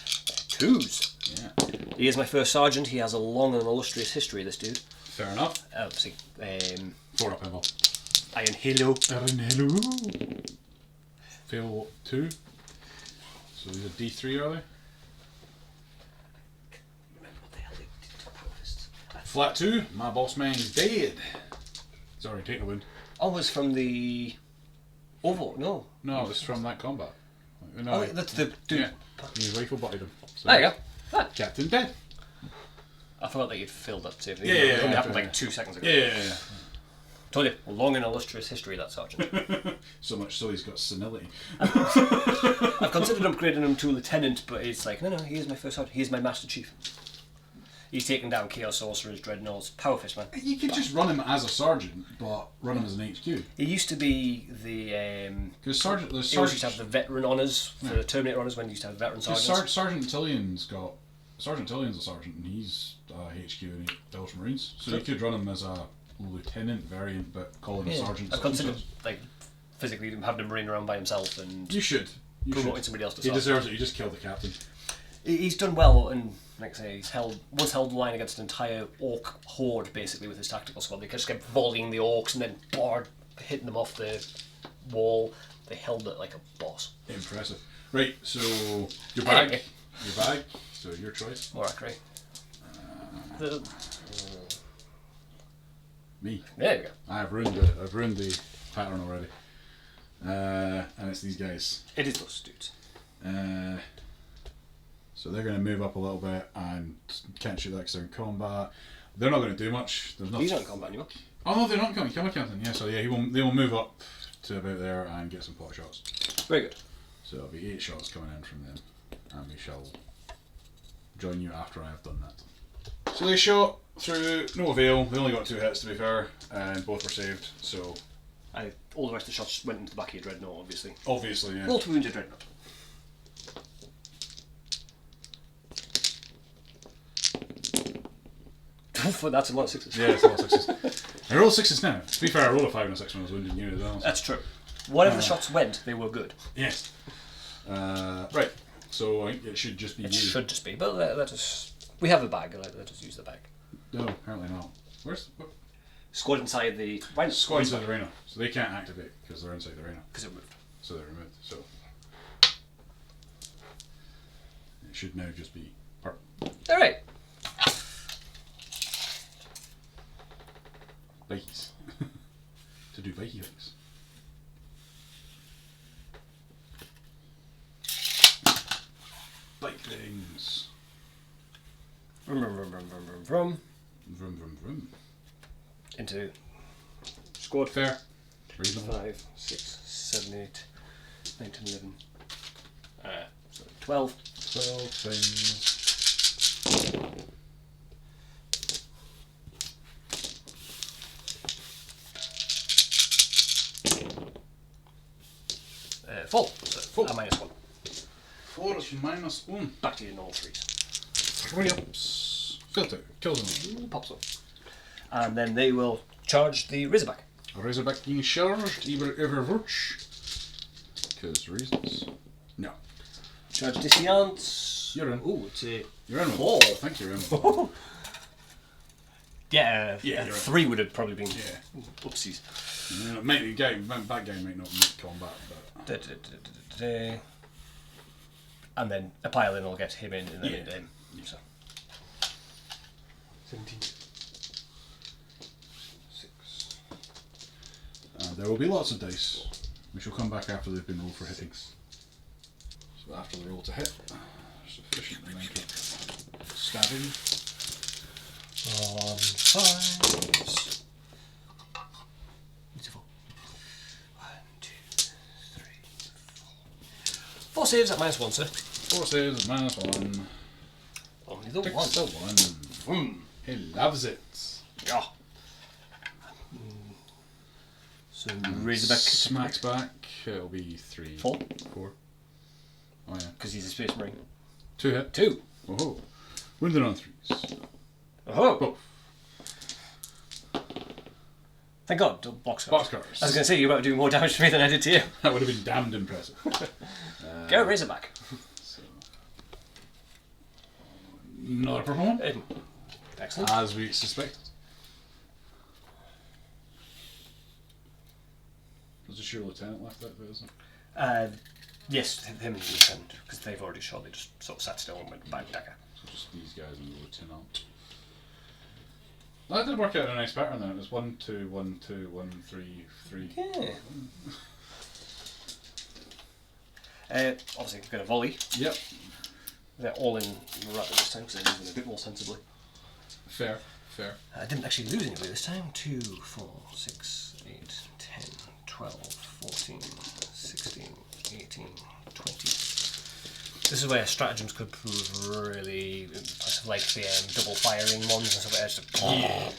[SPEAKER 3] 2s.
[SPEAKER 2] Yeah.
[SPEAKER 3] He is my first sergeant. He has a long and illustrious history, this dude.
[SPEAKER 2] Fair enough.
[SPEAKER 3] Obviously,
[SPEAKER 2] 4 up level.
[SPEAKER 3] Iron Halo.
[SPEAKER 2] Hello. Fail 2. So these are D3, are they?
[SPEAKER 3] What the hell did power fists?
[SPEAKER 2] Flat 2. My boss man is dead. He's already taken a wound.
[SPEAKER 3] Oh, it's from the Ovo. No.
[SPEAKER 2] No, it's from that combat. No,
[SPEAKER 3] Oh, that's the dude.
[SPEAKER 2] Yeah. He rifle butted him. So
[SPEAKER 3] There you go. Ah,
[SPEAKER 2] Captain dead.
[SPEAKER 3] I forgot that you'd filled up too.
[SPEAKER 2] Yeah,
[SPEAKER 3] It only
[SPEAKER 2] yeah,
[SPEAKER 3] happened
[SPEAKER 2] yeah.
[SPEAKER 3] like 2 seconds ago.
[SPEAKER 2] Yeah.
[SPEAKER 3] Told you, a long and illustrious history, that sergeant.
[SPEAKER 2] So much so he's got senility.
[SPEAKER 3] I've considered upgrading him to lieutenant, but it's like, no, he is my first sergeant. He is my master chief. He's taken down Chaos Sorcerers, Dreadnoughts, Power Fist, man.
[SPEAKER 2] You could just run him as a sergeant, but run him as an HQ.
[SPEAKER 3] He used to be the...
[SPEAKER 2] Because sergeant, the
[SPEAKER 3] he always used
[SPEAKER 2] sergeant,
[SPEAKER 3] to have the veteran honours, for the Terminator honours when he used to have veteran sergeants.
[SPEAKER 2] Sergeant Tillion's got Sergeant Tillion's a sergeant, and he's HQ in the Ultramarines. So you could run him as a lieutenant variant, but call him a sergeant.
[SPEAKER 3] I've considered like physically having him running around by himself and
[SPEAKER 2] You should.
[SPEAKER 3] promoting somebody else to
[SPEAKER 2] He
[SPEAKER 3] sergeant.
[SPEAKER 2] deserves it. You just killed the captain.
[SPEAKER 3] He's done well, and like I say, he's once held the line against an entire orc horde basically with his tactical squad. They just kept volleying the orcs and then hitting them off the wall. They held it like a boss.
[SPEAKER 2] Impressive. Right, so your bag.
[SPEAKER 3] Anyway.
[SPEAKER 2] Your bag. So your choice.
[SPEAKER 3] More accurate.
[SPEAKER 2] Me.
[SPEAKER 3] There you go.
[SPEAKER 2] I've ruined it. I've ruined the pattern already. And it's these guys.
[SPEAKER 3] It is those dudes.
[SPEAKER 2] So they're going to move up a little bit and can't shoot that because they're in combat. They're not going to do much. There's
[SPEAKER 3] He's not in combat anymore.
[SPEAKER 2] Oh no, they're not coming. Come on, Captain. Yeah, so yeah, they will move up to about there and get some pot shots.
[SPEAKER 3] Very good.
[SPEAKER 2] So there'll be 8 shots coming in from them, and we shall join you after I have done that. So they shot through, no avail. They only got 2 hits to be fair, and both were saved. So
[SPEAKER 3] All the rest of the shots went into the back of your dreadnought, obviously.
[SPEAKER 2] obviously, yeah.
[SPEAKER 3] Multiple wounded dreadnought. That's a lot of 6s.
[SPEAKER 2] Yeah, it's a lot of 6s. I rolled 6s now. To be fair, I rolled a 5 and a 6 when I was wounding you as well. So.
[SPEAKER 3] That's true. Whatever the shots went, they were good.
[SPEAKER 2] Yes. Right. So I think it should just be
[SPEAKER 3] It
[SPEAKER 2] you.
[SPEAKER 3] should just be, but let us... We have a bag, let us use the bag.
[SPEAKER 2] No, apparently not. Where's what?
[SPEAKER 3] Squad inside the...
[SPEAKER 2] Squad inside the arena, so they can't activate because they're inside the arena.
[SPEAKER 3] Because it moved.
[SPEAKER 2] So they're removed. So it should now just be purple.
[SPEAKER 3] Alright.
[SPEAKER 2] Bikies. To do bikey things. Bike things.
[SPEAKER 3] Vroom.
[SPEAKER 2] Vroom vroom vroom.
[SPEAKER 3] Into squad.
[SPEAKER 2] Fair. Reasonable.
[SPEAKER 3] 5, 6, 7, 8, 9, 10, 11. So 12.
[SPEAKER 2] 12 things.
[SPEAKER 3] Full. So
[SPEAKER 2] Full.
[SPEAKER 3] a -1.
[SPEAKER 2] 4 is -1.
[SPEAKER 3] Back to your normal 3s.
[SPEAKER 2] 3 ups. Filter. Kills them.
[SPEAKER 3] Pops up. And then they will charge the Razorback.
[SPEAKER 2] Razorback being charged, Everwatch. Because reasons. No.
[SPEAKER 3] Charge Disseance.
[SPEAKER 2] You're in.
[SPEAKER 3] Oh, it's a
[SPEAKER 2] You're in.
[SPEAKER 3] 4.
[SPEAKER 2] I think you're in.
[SPEAKER 3] Yeah,
[SPEAKER 2] Yeah, you're
[SPEAKER 3] 3 would have probably been.
[SPEAKER 2] Yeah.
[SPEAKER 3] Oopsies.
[SPEAKER 2] Bad guy might not make combat, but.
[SPEAKER 3] And then a pile in will get him in, and then
[SPEAKER 2] Yeah.
[SPEAKER 3] So. 17. 6.
[SPEAKER 2] There will be lots of dice. We shall come back after they've been rolled for hittings. So after the roll to hit, sufficient amount of stabbing.
[SPEAKER 3] On 5s. Beautiful. 1, 2, 3, 4. 4 saves at -1, sir.
[SPEAKER 2] 4 saves, -1.
[SPEAKER 3] Only the
[SPEAKER 2] Picks
[SPEAKER 3] 1.
[SPEAKER 2] the 1. He loves it.
[SPEAKER 3] Yeah. So Razorback
[SPEAKER 2] Smacks back. It'll be 3.
[SPEAKER 3] 4.
[SPEAKER 2] 4. Oh yeah.
[SPEAKER 3] Because he's a Space Marine.
[SPEAKER 2] 2 hit.
[SPEAKER 3] 2.
[SPEAKER 2] Oh. Wounded on 3s.
[SPEAKER 3] Oh.
[SPEAKER 2] Both.
[SPEAKER 3] Thank God, boxcars. I was
[SPEAKER 2] Boxcars.
[SPEAKER 3] going to say, you're about to do more damage to me than I did to you.
[SPEAKER 2] That would have been damned impressive.
[SPEAKER 3] Go Razorback.
[SPEAKER 2] So. Another performance.
[SPEAKER 3] Excellent.
[SPEAKER 2] As we suspected. There's a sure lieutenant left out there, isn't there?
[SPEAKER 3] Yes, him and the lieutenant, because they've already shot. They just sort of sat still and went back dagger.
[SPEAKER 2] So just these guys and the lieutenant. That did work out in a nice pattern then. It was 1, 2, 1, 2, 1, 3, 3.
[SPEAKER 3] Yeah. Obviously, going to volley.
[SPEAKER 2] Yep.
[SPEAKER 3] They're all in right this time, because they're moving a bit more sensibly.
[SPEAKER 2] Fair.
[SPEAKER 3] I didn't actually lose anybody this time. 2, 4, 6, 8, 10, 12, 14, 16, 18, 20. This is where stratagems could prove really impressive, like the double firing ones and stuff like that.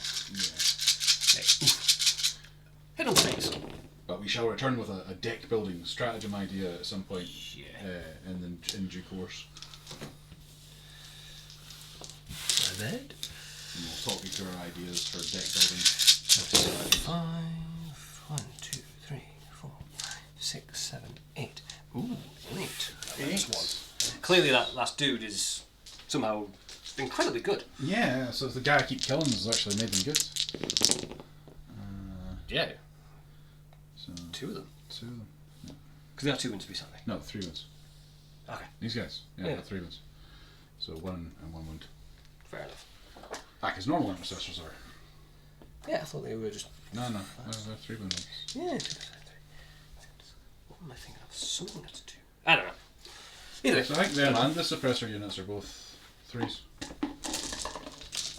[SPEAKER 3] Just, Hit on face.
[SPEAKER 2] But we shall return with a deck building stratagem idea at some point in due course.
[SPEAKER 3] Bed.
[SPEAKER 2] And we'll talk you through our ideas for deck building.
[SPEAKER 3] 5, 1, 2, 3, 4, 5, 6, 7, 8. Ooh, 8. That's 1. Clearly that last dude is somehow incredibly good.
[SPEAKER 2] Yeah, so the guy I keep killing has actually made them good.
[SPEAKER 3] Yeah.
[SPEAKER 2] So
[SPEAKER 3] 2 of them.
[SPEAKER 2] 2 of them.
[SPEAKER 3] Because they have 2 wins to be Saturday.
[SPEAKER 2] No, 3 wins.
[SPEAKER 3] Okay.
[SPEAKER 2] These guys. Yeah,
[SPEAKER 3] Yeah.
[SPEAKER 2] got 3 wins. So 1 and 1 wound.
[SPEAKER 3] Fair enough.
[SPEAKER 2] Because normal intercessors are.
[SPEAKER 3] Yeah, I thought they were just...
[SPEAKER 2] No, they're 3 wounds.
[SPEAKER 3] Yeah, 2, 3. What am I thinking of? Something that's 2. I don't know. Either way.
[SPEAKER 2] So I think them and the suppressor units are both 3s.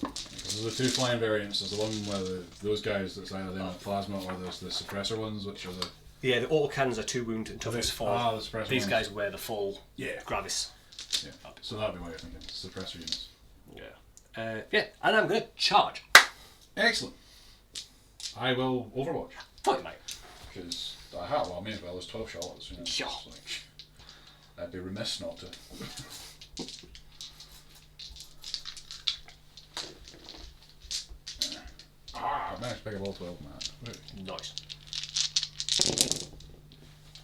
[SPEAKER 2] There's the 2 flying variants. There's the one where those guys that's either them with plasma, or there's the suppressor ones, which are the...
[SPEAKER 3] Yeah, the autocannons are 2 wound and toughness 4.
[SPEAKER 2] Ah, the suppressor
[SPEAKER 3] These
[SPEAKER 2] ones.
[SPEAKER 3] guys wear the full gravis.
[SPEAKER 2] Yeah, so that'd be what you're thinking. Suppressor units.
[SPEAKER 3] Yeah. Yeah, and I'm going to charge.
[SPEAKER 2] Excellent. I will Overwatch.
[SPEAKER 3] Thought you might.
[SPEAKER 2] Because I have, well, I may as well, there's 12 shots. You know,
[SPEAKER 3] Yeah.
[SPEAKER 2] it's like, I'd be remiss not to. I managed to pick up all 12 on that.
[SPEAKER 3] Nice.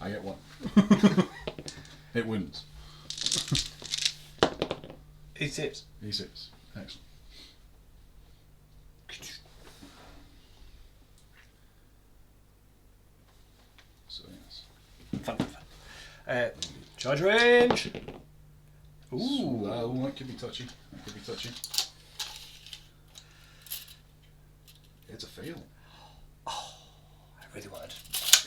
[SPEAKER 2] I get 1. It wins.
[SPEAKER 3] It is.
[SPEAKER 2] E6. Excellent. So, yes.
[SPEAKER 3] Fun. Charge range.
[SPEAKER 2] Ooh, that could be touchy. It's a fail.
[SPEAKER 3] I really wanted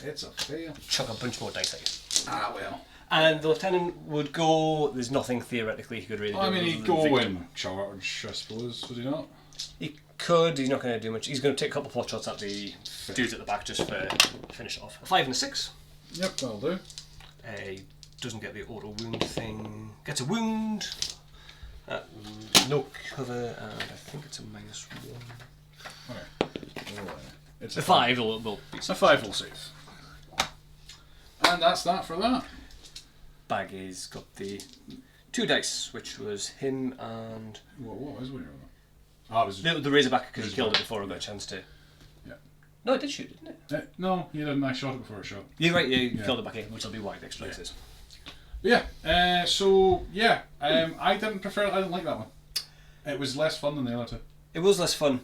[SPEAKER 2] It's a fail.
[SPEAKER 3] to chuck a bunch more dice at you.
[SPEAKER 2] Ah, well.
[SPEAKER 3] And the lieutenant would go. There's nothing theoretically he could really do.
[SPEAKER 2] I mean,
[SPEAKER 3] other
[SPEAKER 2] he'd
[SPEAKER 3] than
[SPEAKER 2] go
[SPEAKER 3] victim.
[SPEAKER 2] and charge, I suppose, would he not?
[SPEAKER 3] He could. He's not going to do much. He's going to take a couple of pot shots at the dudes at the back just for finish it off. A 5 and a 6.
[SPEAKER 2] Yep, that'll do.
[SPEAKER 3] Doesn't get the auto wound thing. Gets a wound. No cover, and I think it's a -1.
[SPEAKER 2] Okay. It's
[SPEAKER 3] The 5 will be.
[SPEAKER 2] It's a 5 will save. And that's that for that.
[SPEAKER 3] Baggy's got the 2 dice, which was him and
[SPEAKER 2] What was we on? Ah, it was
[SPEAKER 3] the Razorback because he killed it before I got a chance to.
[SPEAKER 2] Yeah.
[SPEAKER 3] No, it did shoot, didn't it?
[SPEAKER 2] No, you didn't. I shot it before it shot.
[SPEAKER 3] You're right, you filled it back in, which will be why the extra is.
[SPEAKER 2] Yeah, I didn't prefer it. I didn't like that one. It was less fun than the other two.
[SPEAKER 3] It was less fun.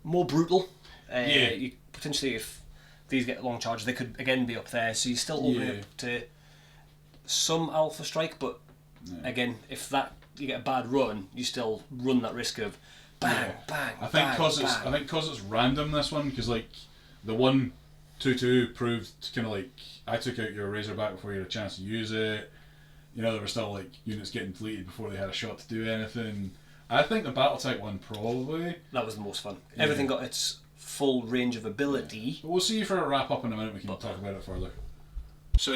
[SPEAKER 3] More brutal.
[SPEAKER 2] Yeah.
[SPEAKER 3] You, potentially, if these get long charges, they could again be up there, so you still open up to some Alpha Strike, but again, if you get a bad run, you still run that risk of bang, bang,
[SPEAKER 2] I think
[SPEAKER 3] bang,
[SPEAKER 2] because it's random, this one, because like the 1-2-2 proved kind of like I took out your Razorback before you had a chance to use it. You know, there were still like units getting deleted before they had a shot to do anything. I think the Battletech one probably
[SPEAKER 3] that was the most fun. Everything got its full range of ability.
[SPEAKER 2] But we'll see for a wrap up in a minute. We can talk about it further. So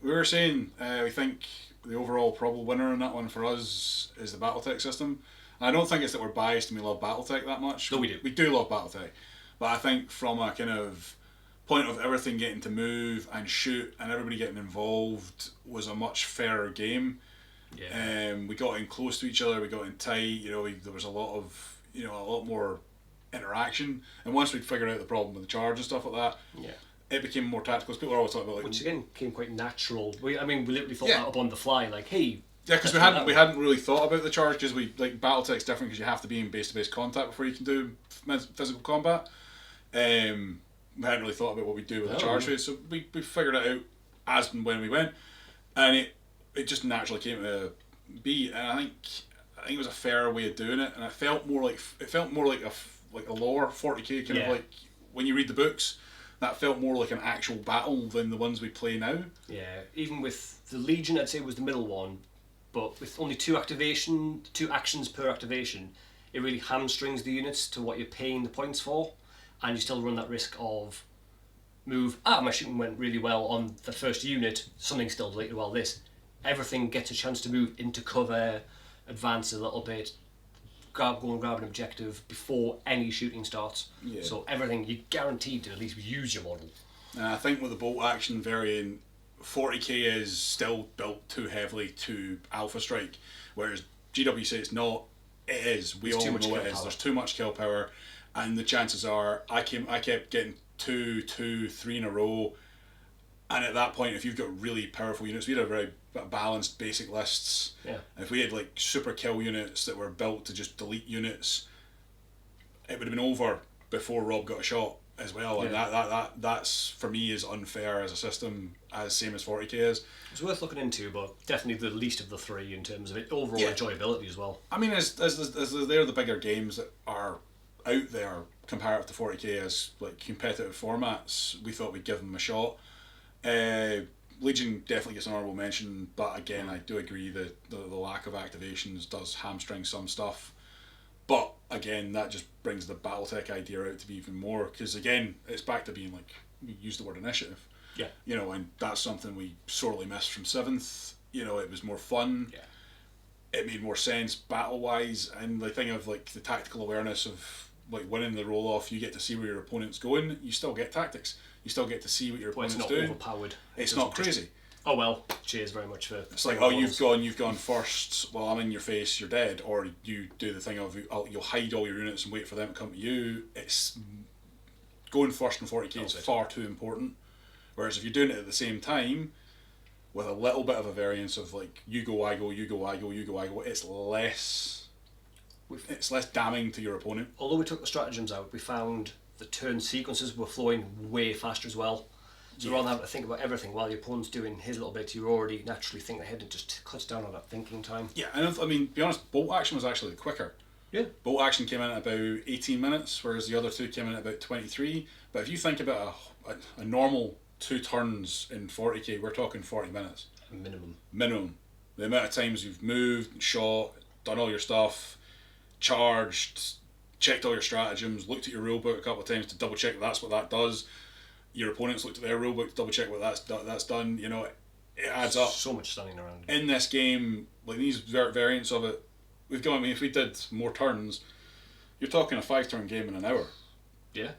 [SPEAKER 2] we were saying we think the overall probable winner in that one for us is the Battletech system. I don't think it's that we're biased and we love Battletech that much.
[SPEAKER 3] No, we do.
[SPEAKER 2] We do love Battletech. But I think from a kind of point of everything getting to move and shoot and everybody getting involved was a much fairer game.
[SPEAKER 3] Yeah.
[SPEAKER 2] We got in close to each other, we got in tight, there was a lot more interaction. And once we'd figured out the problem with the charge and stuff like that, it became more tactical. People are always talking about
[SPEAKER 3] which again came quite natural. We literally thought that up on the fly, like, hey.
[SPEAKER 2] Yeah, because we hadn't really thought about the charge, because Battletech's different because you have to be in base-to-base contact before you can do physical combat. We hadn't really thought about what we'd do with the charge phase, so we figured it out as and when we went, and it just naturally came to be. And I think it was a fair way of doing it, and it felt more like a lore 40k kind of like when you read the books. That felt more like an actual battle than the ones we play now. Yeah,
[SPEAKER 3] even with the Legion, I'd say was the middle one. But with only 2 actions per activation, it really hamstrings the units to what you're paying the points for, and you still run that risk of my shooting went really well on the first unit, something still deleted while everything gets a chance to move into cover, advance a little bit, go and grab an objective before any shooting starts. Yeah. So everything, you're guaranteed to at least use your model.
[SPEAKER 2] I think with the bolt action variant, 40k is still built too heavily to Alpha Strike, whereas GW say it's not. It is. We all know it is. There's too much kill power, and the chances are I kept getting 2, 3 in a row, and at that point, if you've got really powerful units, we had a very balanced basic lists.
[SPEAKER 3] Yeah.
[SPEAKER 2] If we had like super kill units that were built to just delete units, it would have been over before Rob got a shot as well, and that's for me is unfair as a system, as same as 40k is.
[SPEAKER 3] It's worth looking into, but definitely the least of the 3 in terms of overall enjoyability as well.
[SPEAKER 2] I mean, as they're the bigger games that are out there comparative to 40k as like competitive formats, we thought we'd give them a shot. Legion definitely gets an honourable mention, but again, I do agree that the lack of activations does hamstring some stuff. But again, that just brings the Battletech idea out to be even more, because again, it's back to being like, we use the word initiative.
[SPEAKER 3] Yeah.
[SPEAKER 2] And that's something we sorely missed from 7th. It was more fun. Yeah. It made more sense battle-wise, and the thing of like the tactical awareness of like winning the roll-off, you get to see where your opponent's going, you still get tactics. You still get to see what your opponent's doing.
[SPEAKER 3] It's not overpowered.
[SPEAKER 2] It's not crazy.
[SPEAKER 3] Oh well, cheers very much for.
[SPEAKER 2] It's like, you've gone first. Well, I'm in your face. You're dead. Or you do the thing of you'll hide all your units and wait for them to come to you. It's going first in 40k is far too important. Whereas if you're doing it at the same time, with a little bit of a variance of like you go, I go, you go, I go, you go, I go, it's less damning to your opponent.
[SPEAKER 3] Although we took the stratagems out, we found the turn sequences were flowing way faster as well. So rather than having to think about everything while your opponent's doing his little bit, you already naturally think ahead and just cuts down on that thinking time.
[SPEAKER 2] Yeah, and I mean, to be honest, bolt action was actually quicker.
[SPEAKER 3] Yeah.
[SPEAKER 2] Bolt action came in at about 18 minutes, whereas the other 2 came in at about 23. But if you think about a normal 2 turns in 40k, we're talking 40 minutes. Minimum. The amount of times you've moved, shot, done all your stuff, charged, checked all your stratagems, looked at your rulebook a couple of times to double check that's what that does. Your opponents looked at their rulebook to double check what that's done. It adds up.
[SPEAKER 3] So much standing around.
[SPEAKER 2] In this game, like these variants of it, we've got. I mean, if we did more turns, you're talking a 5-turn game in an hour.
[SPEAKER 3] Yeah.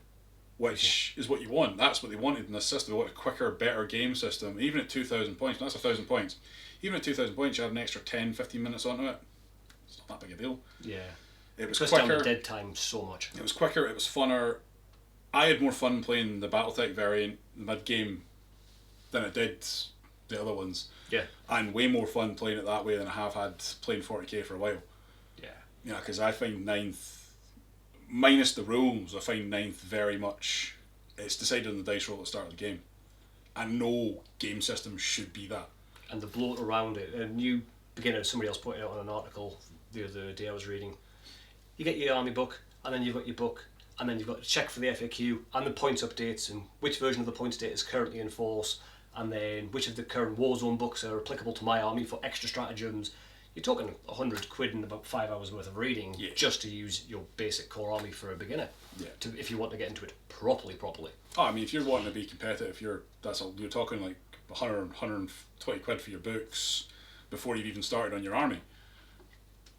[SPEAKER 2] Which is what you want. That's what they wanted in this system. They want a quicker, better game system. Even at 2,000 points, that's 1,000 points. Even at 2,000 points, you have an extra 10, 15 minutes onto it. It's not that big a deal.
[SPEAKER 3] Yeah.
[SPEAKER 2] It was
[SPEAKER 3] cuts
[SPEAKER 2] quicker.
[SPEAKER 3] Down the dead time so much.
[SPEAKER 2] It was quicker. It was funner. I had more fun playing the BattleTech variant mid-game than I did the other ones.
[SPEAKER 3] Yeah.
[SPEAKER 2] And way more fun playing it that way than I have had playing 40k for a while.
[SPEAKER 3] Yeah.
[SPEAKER 2] Yeah, because I find 9th, minus the rules, I find 9th very much, it's decided on the dice roll at the start of the game. And no game system should be that.
[SPEAKER 3] And the bloat around it, a new beginner, somebody else pointed out on an article the other day I was reading, you get your army book, and then you've got your book, and then you've got to check for the FAQ and the points updates and which version of the points date is currently in force, and then which of the current Warzone books are applicable to my army for extra stratagems. You're talking £100 and about 5 hours worth of reading just to use your basic core army for a beginner.
[SPEAKER 2] Yeah.
[SPEAKER 3] If you want to get into it properly.
[SPEAKER 2] Oh, I mean, if you're wanting to be competitive, you're talking like 120 quid for your books before you've even started on your army.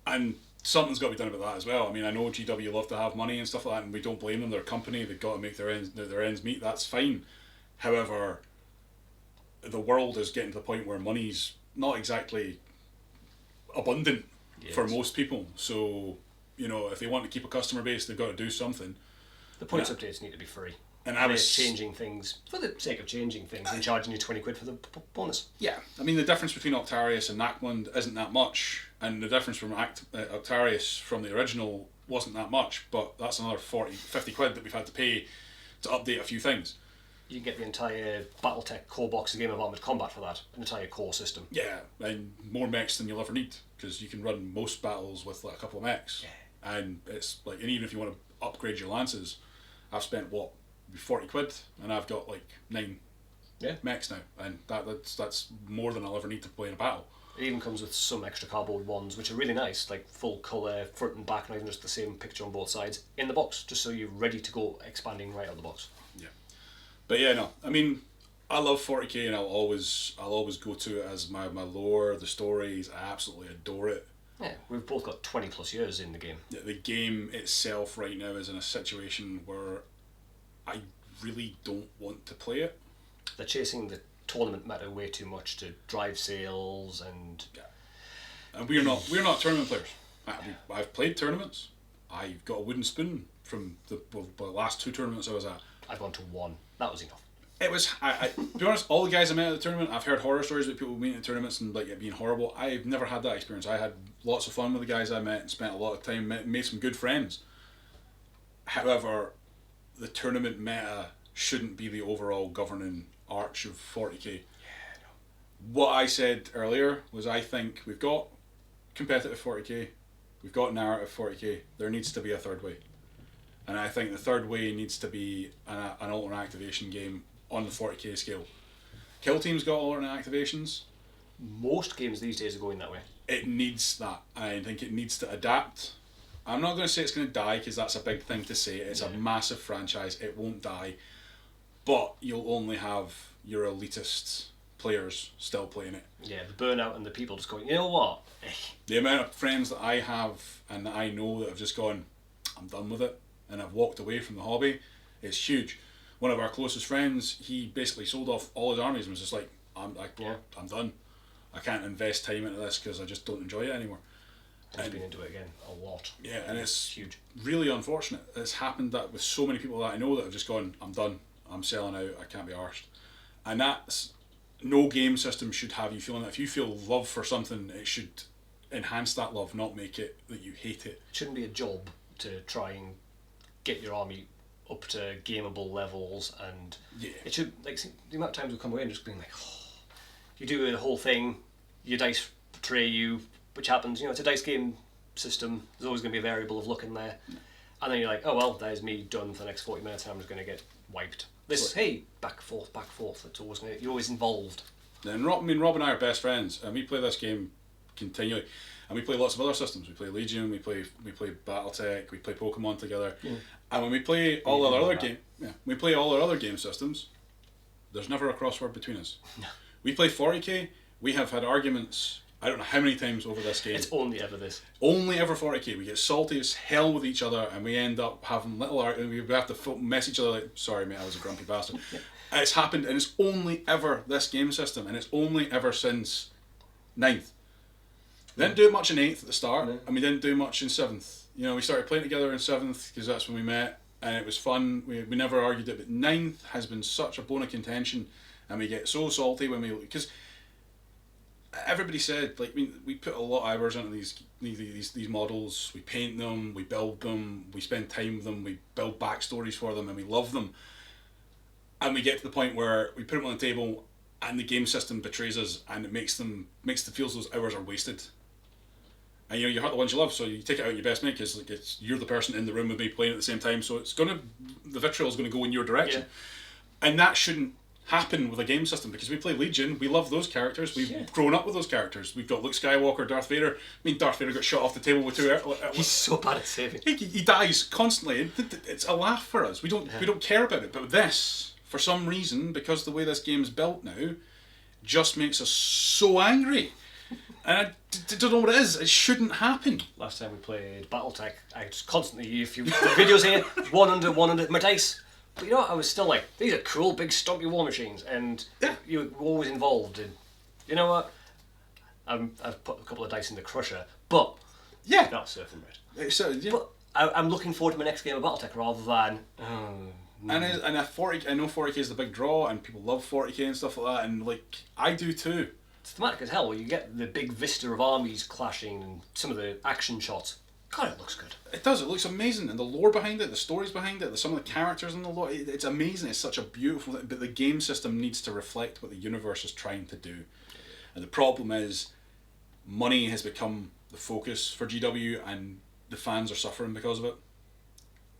[SPEAKER 2] And something's got to be done about that as well. I mean, I know GW love to have money and stuff like that, and we don't blame them. They're a company, they've got to make their ends meet. That's fine. However, the world is getting to the point where money's not exactly abundant for most people. So, you know, if they want to keep a customer base, they've got to do something.
[SPEAKER 3] The points updates need to be free.
[SPEAKER 2] And I was
[SPEAKER 3] changing things for the sake of changing things and charging you £20 for the bonus.
[SPEAKER 2] Yeah, I mean the difference between Octarius and Nakmund isn't that much, and the difference from Octarius from the original wasn't that much. But that's another 50 quid that we've had to pay to update a few things.
[SPEAKER 3] You can get the entire BattleTech core box of Game of Armoured Combat for that, an entire core system.
[SPEAKER 2] Yeah, and more mechs than you'll ever need, because you can run most battles with like a couple of mechs. Yeah. And it's like, and even if you want to upgrade your lances, I've spent 40 quid, and I've got like 9 mechs now, and that's more than I'll ever need to play in a battle.
[SPEAKER 3] It even comes with some extra cardboard ones, which are really nice, like full colour, front and back, not even just the same picture on both sides, in the box, just so you're ready to go expanding right out of the box.
[SPEAKER 2] Yeah. But yeah, no, I mean, I love 40k, and I'll always go to it as my lore, the stories. I absolutely adore it.
[SPEAKER 3] Yeah, we've both got 20 plus years in the game.
[SPEAKER 2] The game itself right now is in a situation where I really don't want to play it.
[SPEAKER 3] They're chasing the tournament meta way too much to drive sales and...
[SPEAKER 2] Yeah. And we're not tournament players. I've played tournaments. I've got a wooden spoon from the last 2 tournaments I was at.
[SPEAKER 3] I've gone to 1. That was enough.
[SPEAKER 2] It was, to be honest, all the guys I met at the tournament, I've heard horror stories about people meeting at tournaments and like it being horrible. I've never had that experience. I had lots of fun with the guys I met and spent a lot of time, made some good friends. However, the tournament meta shouldn't be the overall governing arch of 40k.
[SPEAKER 3] Yeah, no.
[SPEAKER 2] What I said earlier was I think we've got competitive 40k, we've got narrative 40k, there needs to be a third way. And I think the third way needs to be an alternate activation game on the 40k scale. Kill Team's got alternate activations.
[SPEAKER 3] Most games these days are going that way.
[SPEAKER 2] It needs that. I think it needs to adapt. I'm not going to say it's going to die, because that's a big thing to say. It's a massive franchise. It won't die. But you'll only have your elitist players still playing it.
[SPEAKER 3] Yeah, the burnout and the people just going, you know what?
[SPEAKER 2] The amount of friends that I have and that I know that have just gone, I'm done with it, and I've walked away from the hobby, is huge. One of our closest friends, he basically sold off all his armies and was just like, I'm done. I can't invest time into this because I just don't enjoy it anymore.
[SPEAKER 3] I've been into it again a lot.
[SPEAKER 2] Yeah, and it's
[SPEAKER 3] huge.
[SPEAKER 2] Really unfortunate. It's happened that with so many people that I know that have just gone, I'm done, I'm selling out, I can't be arsed. And that's, no game system should have you feeling that. If you feel love for something, it should enhance that love, not make it that you hate it.
[SPEAKER 3] It shouldn't be a job to try and get your army up to gameable levels, and it should, like, the amount of times we come away and just being like, you do a whole thing, your dice betray you, which happens, you know, it's a dice game system, there's always going to be a variable of luck in there, and then you're like, oh well, there's me done for the next 40 minutes and I'm just going to get wiped. This, hey, back forth, it's always going to, you're always involved.
[SPEAKER 2] And Rob and I are best friends, and we play this game continually, and we play lots of other systems. We play Legion, we play BattleTech, we play Pokemon together, and when we play all our other game systems, there's never a crossword between us. No. We play 40k. We have had arguments, I don't know how many times over this game.
[SPEAKER 3] It's only ever this.
[SPEAKER 2] Only ever 40k. We get salty as hell with each other, and we end up having little arguments. We have to mess each other like, sorry mate, I was a grumpy bastard. It's happened, and it's only ever this game system, and it's only ever since 9th. We didn't do much in 8th at the start, and we didn't do much in 7th. You know, we started playing together in 7th because that's when we met, and it was fun. We never argued it, but 9th has been such a bone of contention, and we get so salty when we, because everybody said, like, we put a lot of hours into these models. We paint them, we build them, we spend time with them, we build backstories for them, and we love them. And we get to the point where we put them on the table, and the game system betrays us, and it makes it feels those hours are wasted. And you hurt the ones you love, so you take it out your best mate, because like, you're the person in the room with me playing at the same time, so the vitriol is gonna go in your direction, and that shouldn't happen with a game system, because we play Legion, we love those characters, we've grown up with those characters. We've got Luke Skywalker, Darth Vader. Darth Vader got shot off the table with two.
[SPEAKER 3] He's so bad at saving.
[SPEAKER 2] He dies constantly. It's a laugh for us. We don't care about it. But this, for some reason, because the way this game's built now, just makes us so angry. And I don't know what it is. It shouldn't happen.
[SPEAKER 3] Last time we played BattleTech, I just constantly, if you videos here, one under my dice. But you know what, I was still like, these are cool, big, stumpy war machines, and you're always involved in, you know what, I've put a couple of dice in the Crusher, but not surfing red.
[SPEAKER 2] So,
[SPEAKER 3] But I'm looking forward to my next game of BattleTech rather than...
[SPEAKER 2] And a 40, I know 40k is the big draw, and people love 40k and stuff like that, and like, I do too.
[SPEAKER 3] It's thematic as hell, where you get the big vista of armies clashing and some of the action shots. God, it looks good.
[SPEAKER 2] It does, it looks amazing, and the lore behind it, the stories behind it, some of the characters in the lore, it's amazing, it's such a beautiful, but the game system needs to reflect what the universe is trying to do. And the problem is, money has become the focus for GW, and the fans are suffering because of it.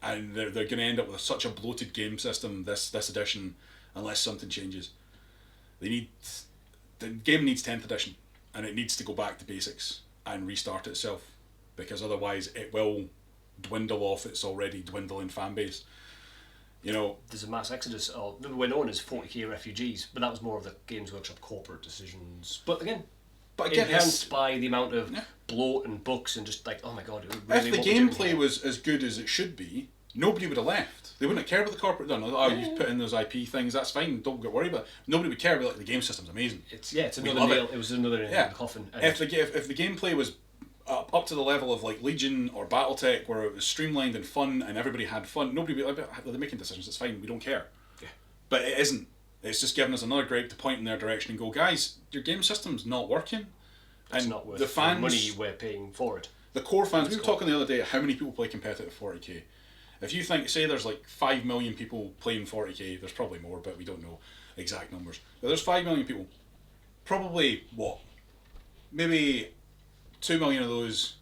[SPEAKER 2] And they're going to end up with such a bloated game system this edition, unless something changes. The game needs 10th edition, and it needs to go back to basics and restart itself, because otherwise it will dwindle off its already dwindling fan base.
[SPEAKER 3] There's a mass exodus. We're known as 40k refugees, but that was more of the Games Workshop corporate decisions. But again, enhanced by the amount of bloat and books and just like, oh my god, really,
[SPEAKER 2] if the gameplay was as good as it should be, nobody would have left. They wouldn't have cared about the corporate done. You've put in those IP things, that's fine, don't get worried about it. Nobody would care about, like, the game system's amazing.
[SPEAKER 3] It's another nail. It was another nail in the coffin.
[SPEAKER 2] If the gameplay was up to the level of like Legion or BattleTech, where it was streamlined and fun and everybody had fun, nobody would be like, they're making decisions, it's fine, we don't care.
[SPEAKER 3] Yeah.
[SPEAKER 2] But it isn't. It's just giving us another gripe to point in their direction and go, guys, your game system's not working.
[SPEAKER 3] It's
[SPEAKER 2] and
[SPEAKER 3] not worth
[SPEAKER 2] the fans,
[SPEAKER 3] the money we're paying for it.
[SPEAKER 2] The core fans, we were talking the other day, how many people play competitive 40k. If you think, say there's like 5 million people playing 40k, there's probably more, but we don't know exact numbers. But there's 5 million people. Probably, maybe 2 million of those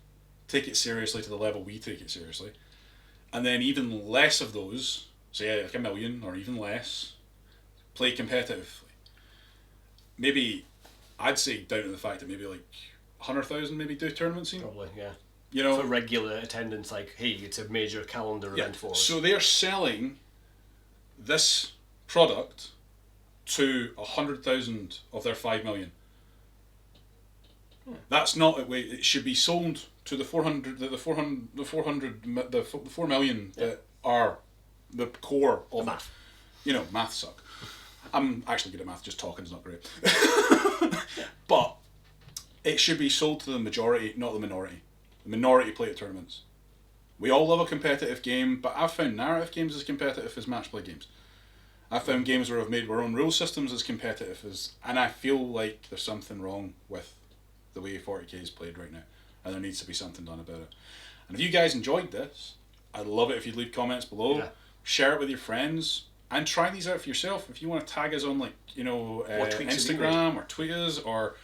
[SPEAKER 2] take it seriously to the level we take it seriously. And then even less of those, say like 1 million or even less, play competitively. Maybe, I'd say down to the fact that maybe like 100,000 maybe do tournament scene.
[SPEAKER 3] Probably, yeah.
[SPEAKER 2] For
[SPEAKER 3] regular attendance, like, hey, it's a major calendar event for us.
[SPEAKER 2] So they're selling this product to 100,000 of their 5 million. That's not the way it should be sold to the 4 million that are the core of
[SPEAKER 3] math.
[SPEAKER 2] Math suck. I'm actually good at math, just talking's not great. But it should be sold to the majority, not the minority. The minority play at tournaments. We all love a competitive game, but I've found narrative games as competitive as match play games. I've found games where I've made our own rule systems as competitive as, and I feel like there's something wrong with the way 40k is played right now, and there needs to be something done about it. And if you guys enjoyed this, I'd love it if you'd leave comments below, share it with your friends, and try these out for yourself. If you want to tag us on, like, Instagram or tweet us, or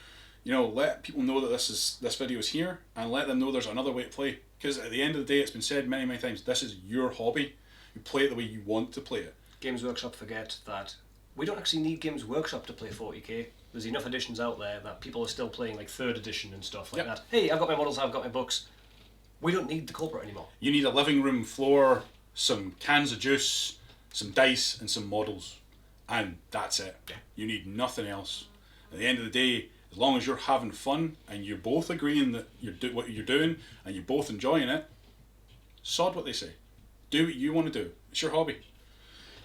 [SPEAKER 2] let people know that this video is here, and let them know there's another way to play. Because at the end of the day, it's been said many, many times, this is your hobby. You play it the way you want to play it.
[SPEAKER 3] Games Workshop forget that we don't actually need Games Workshop to play 40k. There's enough editions out there that people are still playing like 3rd edition and stuff like that. Hey, I've got my models, I've got my books. We don't need the corporate anymore.
[SPEAKER 2] You need a living room floor, some cans of juice, some dice, and some models. And that's it.
[SPEAKER 3] Yeah.
[SPEAKER 2] You need nothing else. At the end of the day, as long as you're having fun and you're both agreeing that what you're doing and you're both enjoying it, sod what they say. Do what you want to do. It's your hobby.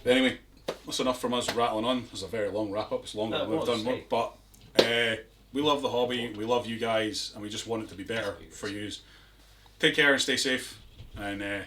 [SPEAKER 2] But anyway, that's enough from us rattling on. It's a very long wrap up. It's longer than we've done work, but we love the hobby. We love you guys, and we just want it to be better for you. Take care and stay safe. And